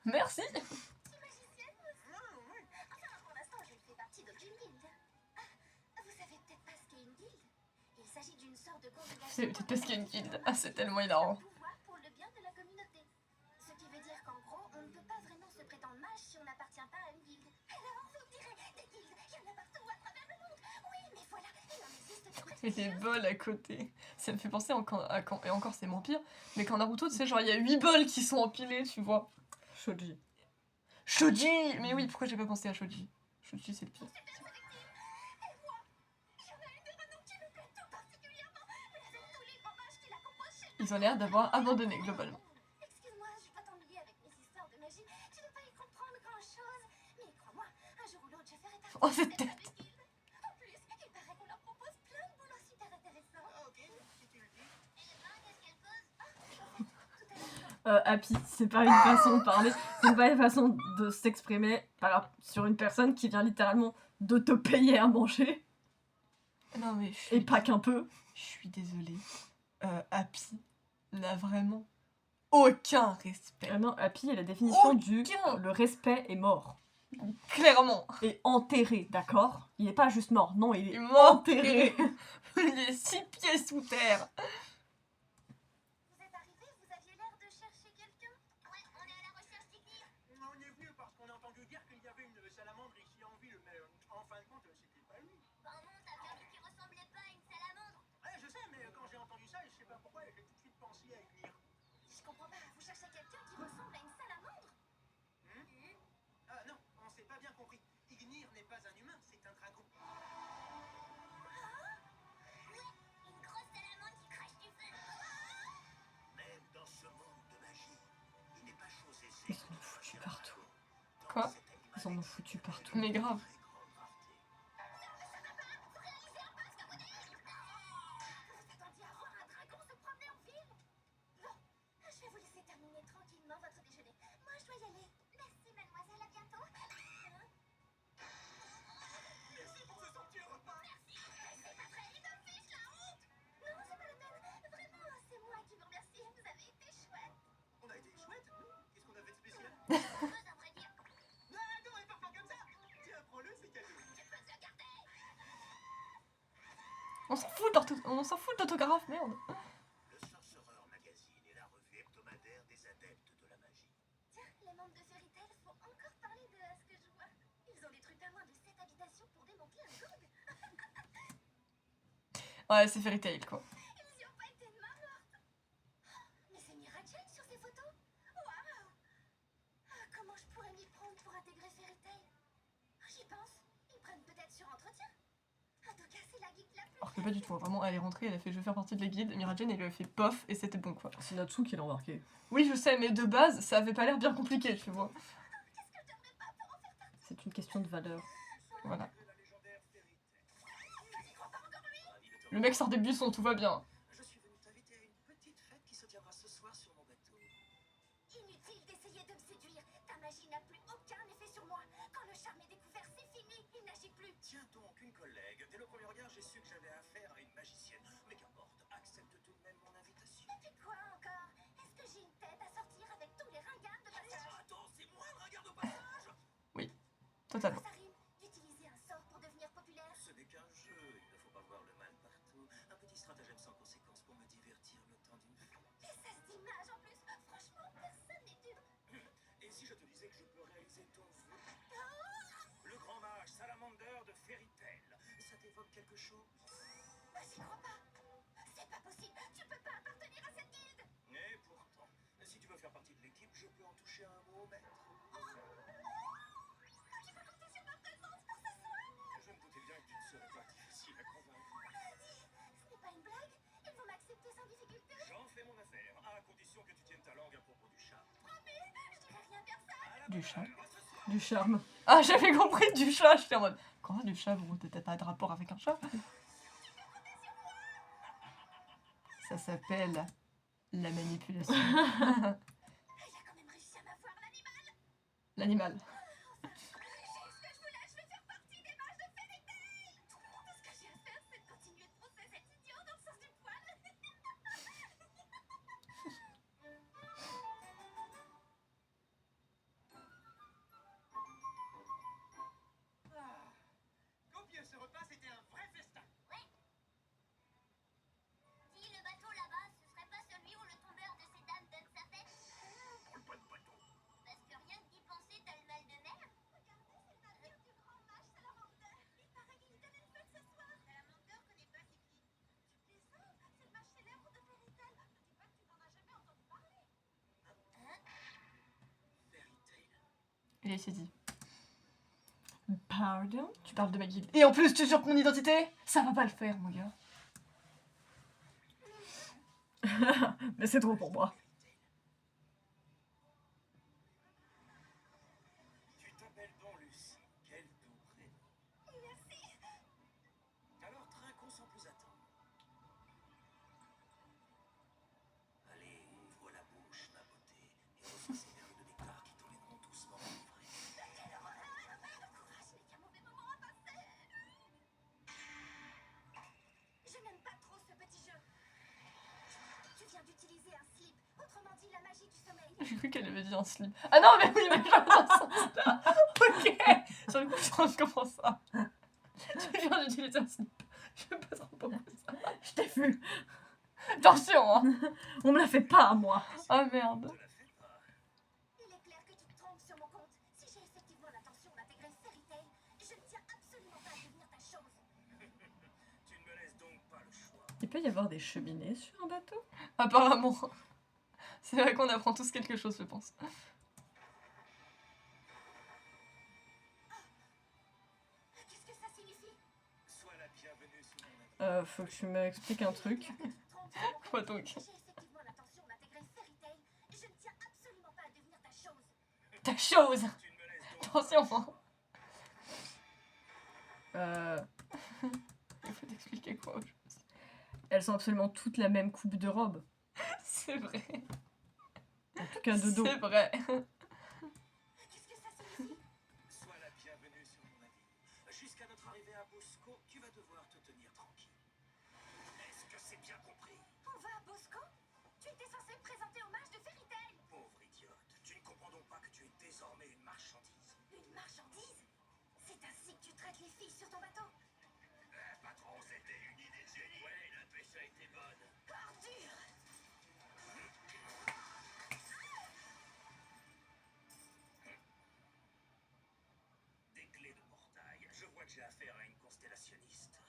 Merci. Je suis magicienne aussi. Enfin, pour l'instant, je ne fais partie d'aucune guilde. Ah, vous savez peut-être pas ce qu'est une guilde. Il s'agit d'une sorte de congrégation. C'est peut-être parce qu'il y a une guilde. Ah, c'est tellement hilarant. Un pouvoir pour le bien de la communauté. Ce qui veut dire qu'en gros, on ne peut pas vraiment se prétendre mage si on n'appartient pas à une guilde. Alors, vous me direz, des guildes, il y en a partout à travers le monde. Oui, mais voilà, il en existe de près. Et les bols à côté. Ça me fait penser et encore c'est moins pire, mais quand Naruto, tu sais, genre il y a 8 bols qui sont empilés, tu vois. Shoji. Shoji. Mais oui, pourquoi j'ai pas pensé à Shoji? Shoji, c'est le pire. Super sélective. Et moi, il y en a une de renom qui me plaît tout particulièrement. Mais avec tous les grands mages qui la composent chez Ils ont l'air d'avoir abandonné globalement. Excuse-moi, je vais pas t'ennuyer avec mes histoires de magie. Tu ne dois pas y comprendre grand-chose. Mais crois-moi, un jour ou l'autre, je ferai partie Oh, de cette cette tête. guilde. En plus, il paraît qu'on leur propose plein de boulots super intéressants. Ok, si tu le dis. Et ben, qu'est-ce qu'elle pose? Tout à l'heure, Happy, c'est pas une façon de parler, c'est pas une façon de s'exprimer sur une personne qui vient littéralement de te payer à manger, Non mais et pas qu'un peu. je suis désolée. Happy n'a vraiment aucun respect. Ah non, Happy est la définition du Aucun. le respect est mort. Clairement. Et enterré, d'accord? Il est pas juste mort, non, il est Il est mort. enterré. Il est 6 pieds sous terre. Je comprends pas, vous cherchez quelqu'un qui ressemble à une salamandre? Ah non, on s'est pas bien compris. Ignir n'est pas un humain, c'est un dragon. Une grosse salamandre qui crache du feu. Même dans ce monde de magie, il n'est pas chose aisée. Ils sont foutus partout. Quoi? Ils en ont foutu partout. Mais grave. Vous attendiez à voir un dragon se promener en ville? Bon, je vais vous laisser terminer tranquillement votre déjeuner. Moi, je dois y aller. Merci, mademoiselle, à bientôt. Merci pour ce somptueux repas. C'est pas vrai, il me fiche la honte. Non, c'est pas la peine. Vraiment, c'est moi qui vous remercie. Vous avez été chouette. On a été chouette, nous. Qu'est-ce qu'on a fait de spécial? Heureuse, à vrai dire. Non, elle part pas comme ça. Tiens, prends-le, c'est cadeau. Tu peux te le garder. On s'en fout d'autographe, merde. Le Sorcerer Magazine est la revue hebdomadaire des adeptes de la magie. Tiens, les membres de Fairy Tail font encore parler de ce que je vois. Ils ont détruit pas moins de 7 habitations pour démanteler un gang. Ouais, c'est Fairy Tail, quoi. Ils y ont pas été de main morte. Mais c'est Mira Jane sur ces photos. Waouh. Comment je pourrais m'y prendre pour intégrer Fairy Tail? J'y pense. Ils prennent peut-être sur entretien. En tout cas, c'est la geek la plus... Alors que pas du tout, vraiment, elle est rentrée, elle a fait je veux faire partie de la guilde, Mira Jane, elle lui a fait pof, et c'était bon, quoi. C'est Natsu qui l'a embarqué. Oui, je sais, mais de base, ça avait pas l'air bien compliqué, tu vois. Qu'est-ce que je devrais pas pour en faire partie? C'est une question de valeur. Voilà. De la légendaire Fairy Tail. J'y crois pas encore lui. Ravi de te Le mec sort des buissons, tout va bien. Je suis venu t'inviter à une petite fête qui se tiendra ce soir sur mon bateau. Inutile d'essayer de me séduire. Ta magie n'a plus aucun effet sur moi. Quand le charme est découvert, c'est fini. Il n'agit plus. Tiens donc, une collègue. Dès le premier regard, j'ai su que j'avais affaire à une magicienne. Mais qu'importe, accepte tout de même mon invitation. Et puis quoi encore? Est-ce que j'ai une tête à sortir avec tous les ringards de passage? Attends, c'est moi le regard au passage. Totalement. Ça rime d'utiliser un sort pour devenir populaire. Ce n'est qu'un jeu, il ne faut pas voir le mal partout. Un petit stratagème sans conséquence pour me divertir le temps d'une fête. Et ça se d'image en plus. Franchement, personne n'est dur. Et si je te disais que je peux réaliser ton vœu? Le grand mage Salamander de Fairy Tail. Ça t'évoque quelque chose? J'y crois pas. C'est pas possible. Tu peux pas appartenir à cette guilde. Et pourtant, si tu veux faire partie de l'équipe, je peux en toucher un mot au maître. Tu peux compter sur ma présence pour ce soir. Je me doutais bien que tu ne serais pas difficile à convaincre. Ce n'est pas une blague. Ils vont m'accepter sans difficulté. J'en fais mon affaire, à condition que tu tiennes ta langue à propos du chat. Promis, je dirai rien personne. Du chat. Du charme. Ah, j'avais compris du chat, j'étais en mode. Quoi, du chat, vous t'as pas de rapport avec un chat? Ça s'appelle la manipulation. Il a quand même réussi à m'avoir l'animal. L'animal. J'ai ce que je voulais. Je vais faire partie des mages de Fairy Tail. Tout ce que j'ai à faire, c'est de continuer de pousser cet idiot dans le sens du poil. Copieux, ce repas, c'était un vrai festin. Dis, le bateau là-bas, ce serait pas celui où le tombeur de ces dames donne sa fête? Parle pas de bateau. Parce que rien que d'y penser, t'as le mal de mer. Regardez, c'est le navire du grand mage Salamander. Il paraît qu'il donne une fête ce soir. Salamander connaît pas c'est qui? Tu plaisantes? C'est le mage célèbre de Fairy Tail. Ne dis pas que tu n'en as jamais entendu parler. Fairy Tail. Et il s'est dit. Pardon? Tu parles de ma guilde. Et en plus, tu usurpes mon identité? Ça va pas le faire, mon gars. Mais c'est trop pour moi. Tu t'appelles donc Lucie. Quel doux prénom. Merci. Alors trinquons sans plus attendre. Allez, ouvre la bouche, ma beauté, et reçois ces verres de nectar qui t'emmèneront doucement enivré. Quelle horreur. Le courage n'est qu'un mauvais moment à passer. Je n'aime pas trop ce petit jeu. Tu viens d'utiliser un slip. Autrement dit, la magie du sommeil. J'ai cru qu'elle avait dit un slip. Ah non, mais oui, mais je dans ce sens-là. Ok. Sur le coup, je pense comment ça. Tu viens d'utiliser un slip. Je sais pas trop pourquoi ça. Je t'ai vu. Attention, hein. On me la fait pas à moi. Ah merde. Ne la fais pas. Il est clair que tu te trompes sur mon compte. Si j'ai effectivement l'intention d'intégrer Fairy Tail, je ne tiens absolument pas à devenir ta chose. Tu ne me laisses donc pas le choix. Il peut y avoir des cheminées sur un bateau? Apparemment. C'est vrai qu'on apprend tous quelque chose, je pense. Qu'est-ce que ça signifie? Sois la bienvenue sur mon navire. Faut que tu m'expliques un truc. Quoi donc? J'ai effectivement l'intention d'intégrer Fairy Tail et je ne tiens absolument pas à devenir ta chose. Ta chose! Tu ne me laisses donc Attention, hein. Il faut t'expliquer quoi autre chose. Elles ont absolument toutes la même coupe de robe. C'est vrai. En tout cas de dos. C'est vrai. Qu'est-ce que ça signifie? Sois la bienvenue sur mon navire. Jusqu'à notre arrivée à Bosco, tu vas devoir te tenir tranquille. Est-ce que c'est bien compris? On va à Bosco? Tu étais censé me présenter hommage de Fairy Tail. Pauvre idiote, tu ne comprends donc pas que tu es désormais une marchandise. Une marchandise? C'est ainsi que tu traites les filles sur ton bateau? Patron, c'était une idée de génie. Ouais, la pêche a été bonne. Ordure! Des clés de portail. Je vois que j'ai affaire à une constellationniste.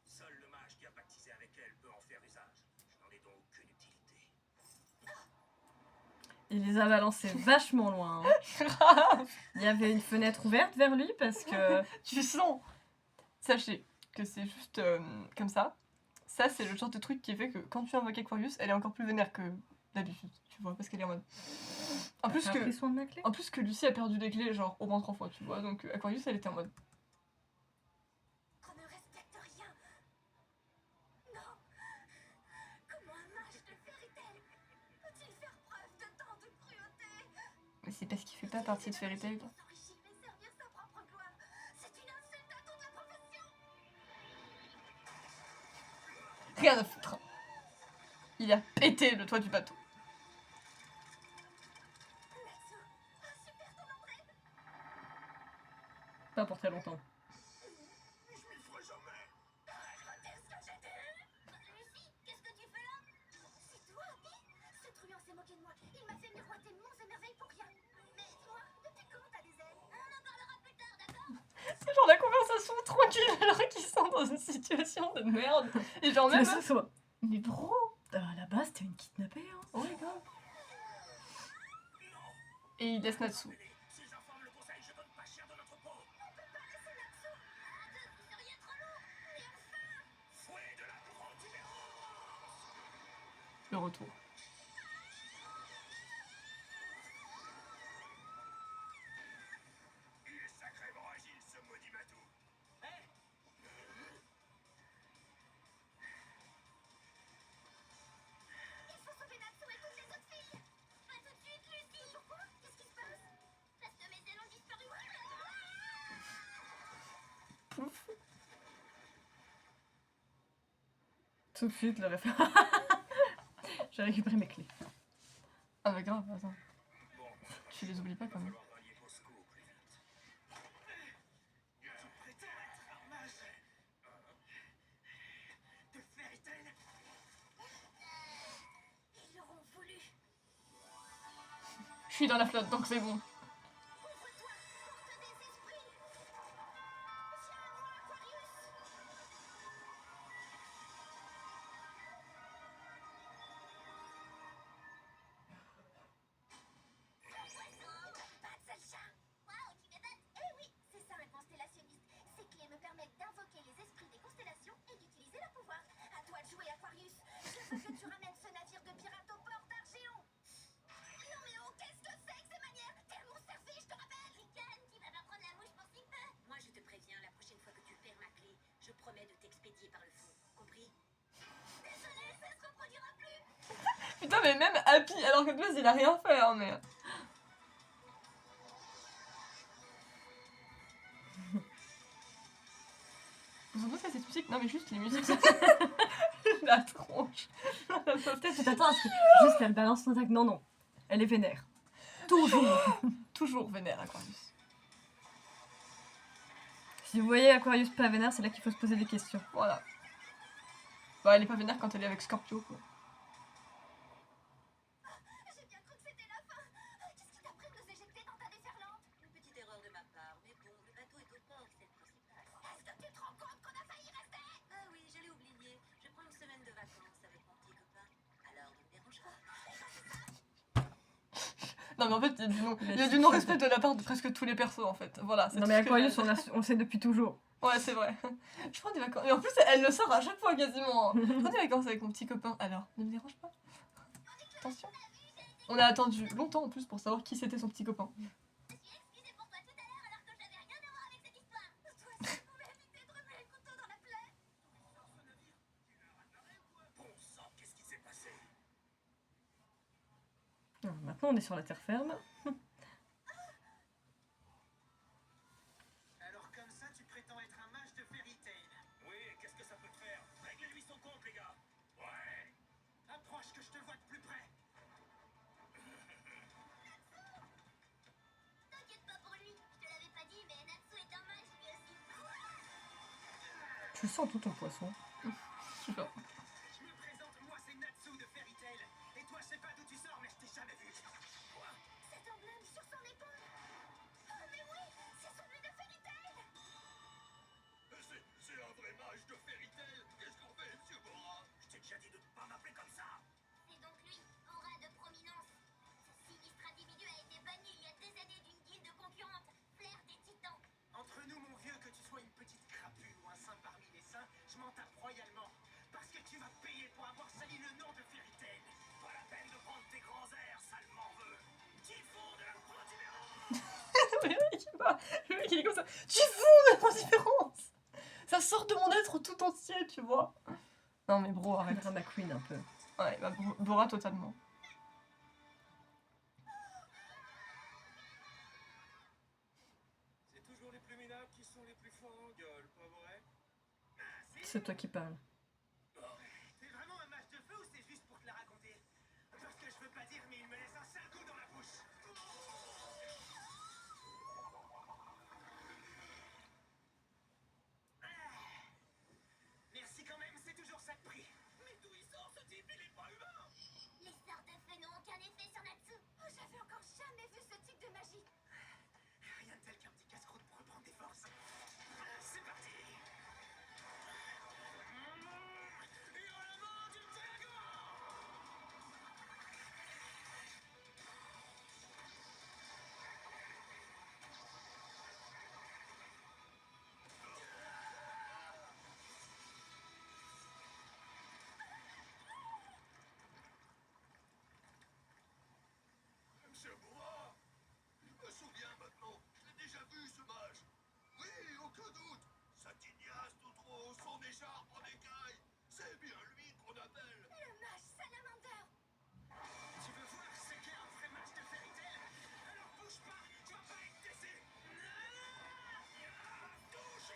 Seul le mage qui a pactisé avec elle peut en faire usage. Je n'en ai donc aucune utilité. Il les a balancés vachement loin. Hein. Grave. Il y avait une fenêtre ouverte vers lui parce que... Tu sens. Sachez que c'est juste comme ça. Ça, c'est le genre de truc qui fait que quand tu invoques Aquarius, elle est encore plus vénère que d'habitude. Tu vois, parce qu'elle est en mode. En plus T'as que. pris soin de ma clé. En plus que Lucie a perdu les clés, genre au moins 3 fois, tu vois. Donc Aquarius, elle était en mode. On ne respecte rien. Non. Comment un mage de Fairy Tail peut-il faire preuve de tant de cruauté? Mais c'est parce qu'il fait pas partie de Fairy Tail. Pour s'enrichir et servir sa propre gloire. C'est une insulte à toute la profession. Rien à foutre. Il a pété le toit du bateau. Natsu, un super ton entrée. Pas pour très longtemps. Je m'y ferai jamais. Qu'est-ce que j'ai dit? Lucie, qu'est-ce que tu fais là? C'est toi, Abby? Ce truand s'est moqué de moi. Il m'a fait miroiter monts et merveilles pour rien. Mais toi, depuis quand t'as des ailes? On en parlera plus tard, d'accord? C'est genre la conversation tranquille alors qu'ils sont dans une situation de merde. Et genre même. C'est ça. Mais bro. À la base, t'es une kidnappée. Hein. Ouais, grave. Et il laisse Natsu. Si j'informe le conseil, je donne pas cher de notre peau. On peut pas laisser Natsu. Ah, vous seriez trop lourd. Mais enfin. Fouet de la protubérance. Le retour. Il est sacrément agile, ce maudit bateau. Il faut sauver Natsu et toutes les autres filles. Pas tout de suite, Lucie. Pourquoi? Qu'est-ce qui se passe? Parce que mes ailes ont disparu. Pouf. Tout de suite, le référent. J'ai récupéré mes clés. Ah bah grave, attends. Bon, Tu les oublies pas quand même. va falloir rallier Bosco au plus vite. Tu prétends être un mage de Fairy Tail? Ils l'auront voulu. Je suis dans la flotte donc c'est bon. Ouvre-toi, porte des esprits. Viens à moi, Aquarius. Pas de seul chat. Waouh, tu m'étonnes. Eh oui, c'est ça un constellationniste. Ces clés me permettent d'invoquer les esprits des constellations et d'utiliser leur pouvoir. À toi de jouer, Aquarius. Je veux que tu ramènes ce navire de pirates au port d'Argéon. Non mais oh, qu'est-ce que c'est que ces manières? T'es mon service, je te rappelle. Ricane, tu vas pas prendre la mouche pour si peu. Moi, je te préviens, la prochaine fois que tu perds ma clé, je promets de t'expédier par le fond. Compris? Désolée, ça se reproduira plus. Putain mais même Happy alors que de base il a rien fait hein mais. Vous en doutez cette musique? Non mais juste les musiques. La tronche. Peut-être que t'attends à ce que juste elle balance son attaque. Non, non. Elle est vénère. Toujours. Toujours vénère Aquarius. Si vous voyez Aquarius pas vénère, c'est là qu'il faut se poser des questions. Voilà. Bah elle est pas vénère quand elle est avec Scorpio quoi. J'ai bien cru que c'était la fin. Qu'est-ce qui t'a pris de nous éjecter dans ta déferlante? Une petite erreur de ma part, mais bon, le bateau est au port, c'est le principal. Est-ce que tu te rends compte qu'on a failli rester? Ah oui, je l'ai oublié. Je prends une semaine de vacances avec mon petit copain. Alors, ne me dérange pas. Non mais en fait, il y a du non-respect de la part de presque tous les persos en fait. Voilà. Non mais Aquarius, on le sait depuis toujours. Ouais, c'est vrai. Je prends des vacances. Et en plus, elle le sort à chaque fois quasiment. Je prends des vacances avec mon petit copain. Alors, ne me dérange pas. Attention. On a attendu longtemps en plus pour savoir qui c'était son petit copain. Je suis excusée pour toi tout à l'heure alors que j'avais rien à voir avec cette histoire. Toi, tu pouvais éviter de remuer le couteau dans la plaie. Bon sang, qu'est-ce qui s'est passé? Maintenant on est sur la terre ferme. Alors comme ça, tu prétends être un mage de Fairy Tail? Oui, et qu'est-ce que ça peut te faire? Réglez-lui son compte, les gars. Ouais. Approche que je te vois de plus près. T'inquiète pas pour lui. Je te l'avais pas dit, mais Natsu est un mage lui aussi. Tu sens tout ton poisson. Super. Je me présente, moi c'est Natsu de Fairy Tail. Et toi, je sais pas d'où tu sors, mais je t'ai jamais vu. Quoi? Cet emblème sur son épaule. Oh mais oui, c'est celui de Fairy Tail. C'est un vrai mage de Fairy Tail. Qu'est-ce qu'on fait, monsieur Bora? Je t'ai déjà dit de pas m'appeler comme ça. C'est donc lui, aura de prominence. Ce sinistre individu a été banni il y a des années d'une guilde concurrente, Flair des Titans. Entre nous, mon vieux, que tu sois une petite crapule ou un saint parmi les saints, je m'en tape royalement. Parce que tu vas payer pour avoir sali le nom de Fairy Tail. Pas la peine de prendre tes grands airs, sale morveux. Typhon de la Protubérance. Le mec, il est comme ça. Tu fous la différence. Ça sort de mon être tout entier, tu vois. Non mais bro, arrête. Drama Queen un peu. Ouais, bah, Bora totalement. C'est toujours les plus minables qui sont les plus forts en gueule, pas vrai? C'est toi qui parles. T'es vraiment un mage de feu ou c'est juste pour te la raconter? Parce que je veux pas dire, mais il me laisse un sale goût dans la bouche. Merci quand même, c'est toujours ça de prix. Mais d'où il sort ce type? Il est pas humain. Les sorts de feu n'ont aucun effet sur Natsu. Oh, j'avais encore jamais vu ce type de magie. Rien de tel qu'un petit casse-croûte pour reprendre des forces. C'est parti. Hurlement du dragon. Monsieur Bourra, je me souviens maintenant, je l'ai déjà vu ce mage. Oui, aucun doute. Sa tignasse tout trop, son écharpe en écaille. C'est bien lui qu'on appelle. Le mage salamander. Tu veux voir ce qu'est un vrai mage de Fairy Tail? Alors bouge pas, tu vas pas être taisé. Touche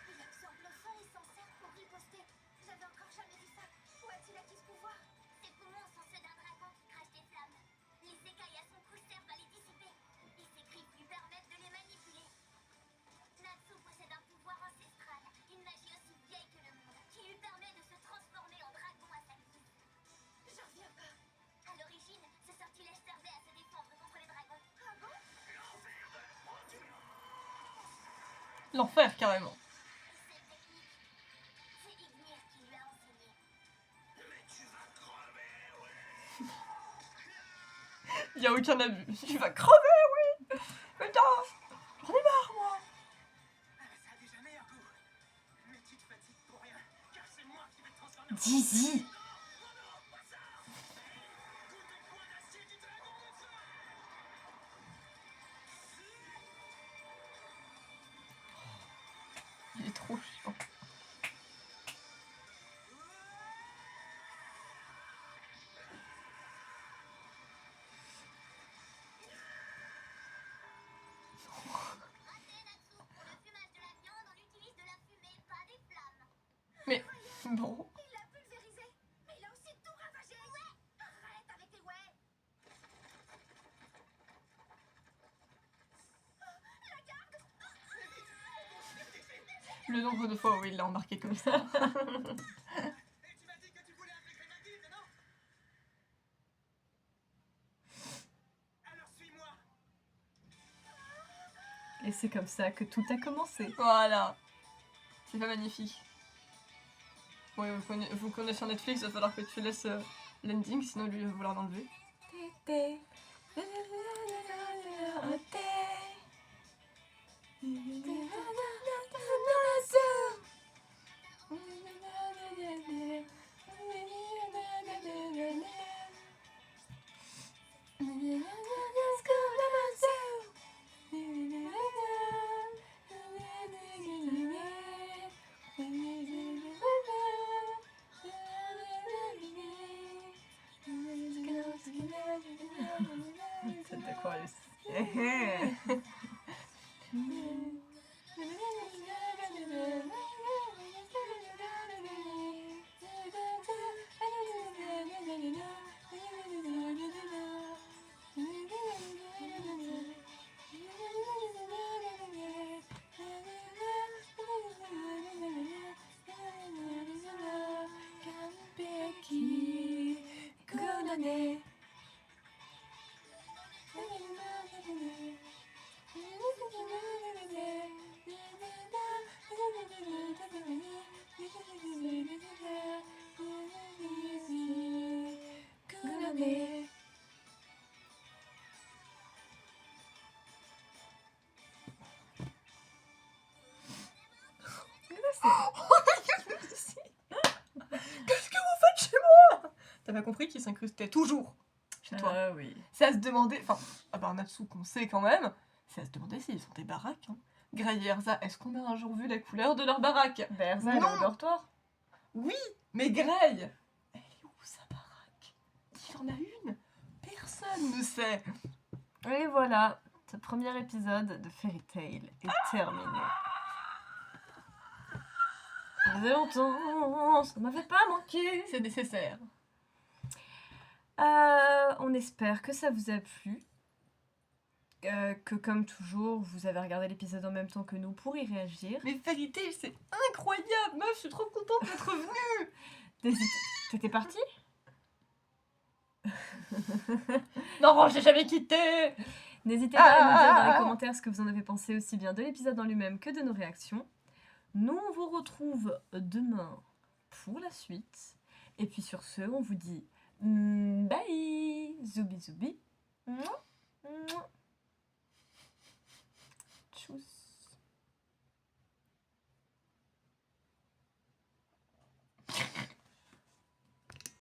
Il absorbe le feu et s'en sert pour riposter. J'avais encore jamais vu ça. Où a-t-il acquis ce pouvoir? Ses poumons sont ceux d'un dragon qui crache des flammes. Les écailles à son cou servent à les dissiper. Et ses griffes lui permettent de les manipuler. Natsu possède un pouvoir ancestral, une magie aussi vieille que le monde, qui lui permet de se transformer en dragon à sa guise. J'en reviens pas. À l'origine, ce sortilège servait à se défendre contre les dragons. Ah bon? L'enfer carrément. Et cette technique, c'est Ignir qui lui a enseigné. Mais tu vas crever, ouais. Y a aucun abus. Tu vas crever, oui. Putain, j'en ai marre moi. Ça a déjà meilleur goût. Mais tu te fatigues pour rien, car c'est moi qui vais te transformer en... Dizzy. Non, pas ça. Goûte au poing d'acier du dragon de feu. Il est trop chiant. Raté, Natsu. Pour le fumage de la viande, on utilise de la fumée, pas des flammes. Bon. Il l'a pulvérisé, mais il a aussi tout ravagé. Ouais. Arrête avec tes ouais. La garde. Le nombre de fois où il l'a embarqué comme ça. Et tu m'as dit que tu voulais intégrer ma guilde, non? Alors suis-moi. Et c'est comme ça que tout a commencé. Voilà. C'est pas magnifique. Ouais, vous connaissez sur Netflix, il va falloir que tu laisses l'ending, sinon lui il va vouloir l'enlever. C'est d'accord, Qu'est-ce que vous faites chez moi? T'as pas compris qu'il s'incrustait toujours chez toi. Ah oui. C'est à se demander, enfin, à part Natsu qu'on sait quand même, c'est à se demander s'ils ont des baraques. Hein. Grey et Erza, est-ce qu'on a un jour vu la couleur de leur baraque? Berza, elle est au dortoir. Oui, mais Grey, elle est où sa baraque? Il en a une? Personne ne sait. Et voilà, ce premier épisode de Fairy Tail est terminé. Ça faisait longtemps, ça m'avait pas manqué. C'est nécessaire. On espère que ça vous a plu. Que comme toujours, vous avez regardé l'épisode en même temps que nous pour y réagir. Mais Fairy Tail, c'est incroyable, meuf, je suis trop contente d'être venue. T'étais partie? Non, j'ai jamais quitté. N'hésitez pas à nous dire dans les commentaires ce que vous en avez pensé aussi bien de l'épisode en lui-même que de nos réactions. Nous, on vous retrouve demain pour la suite. Et puis sur ce, on vous dit bye, zoubi zoubi. Mouah.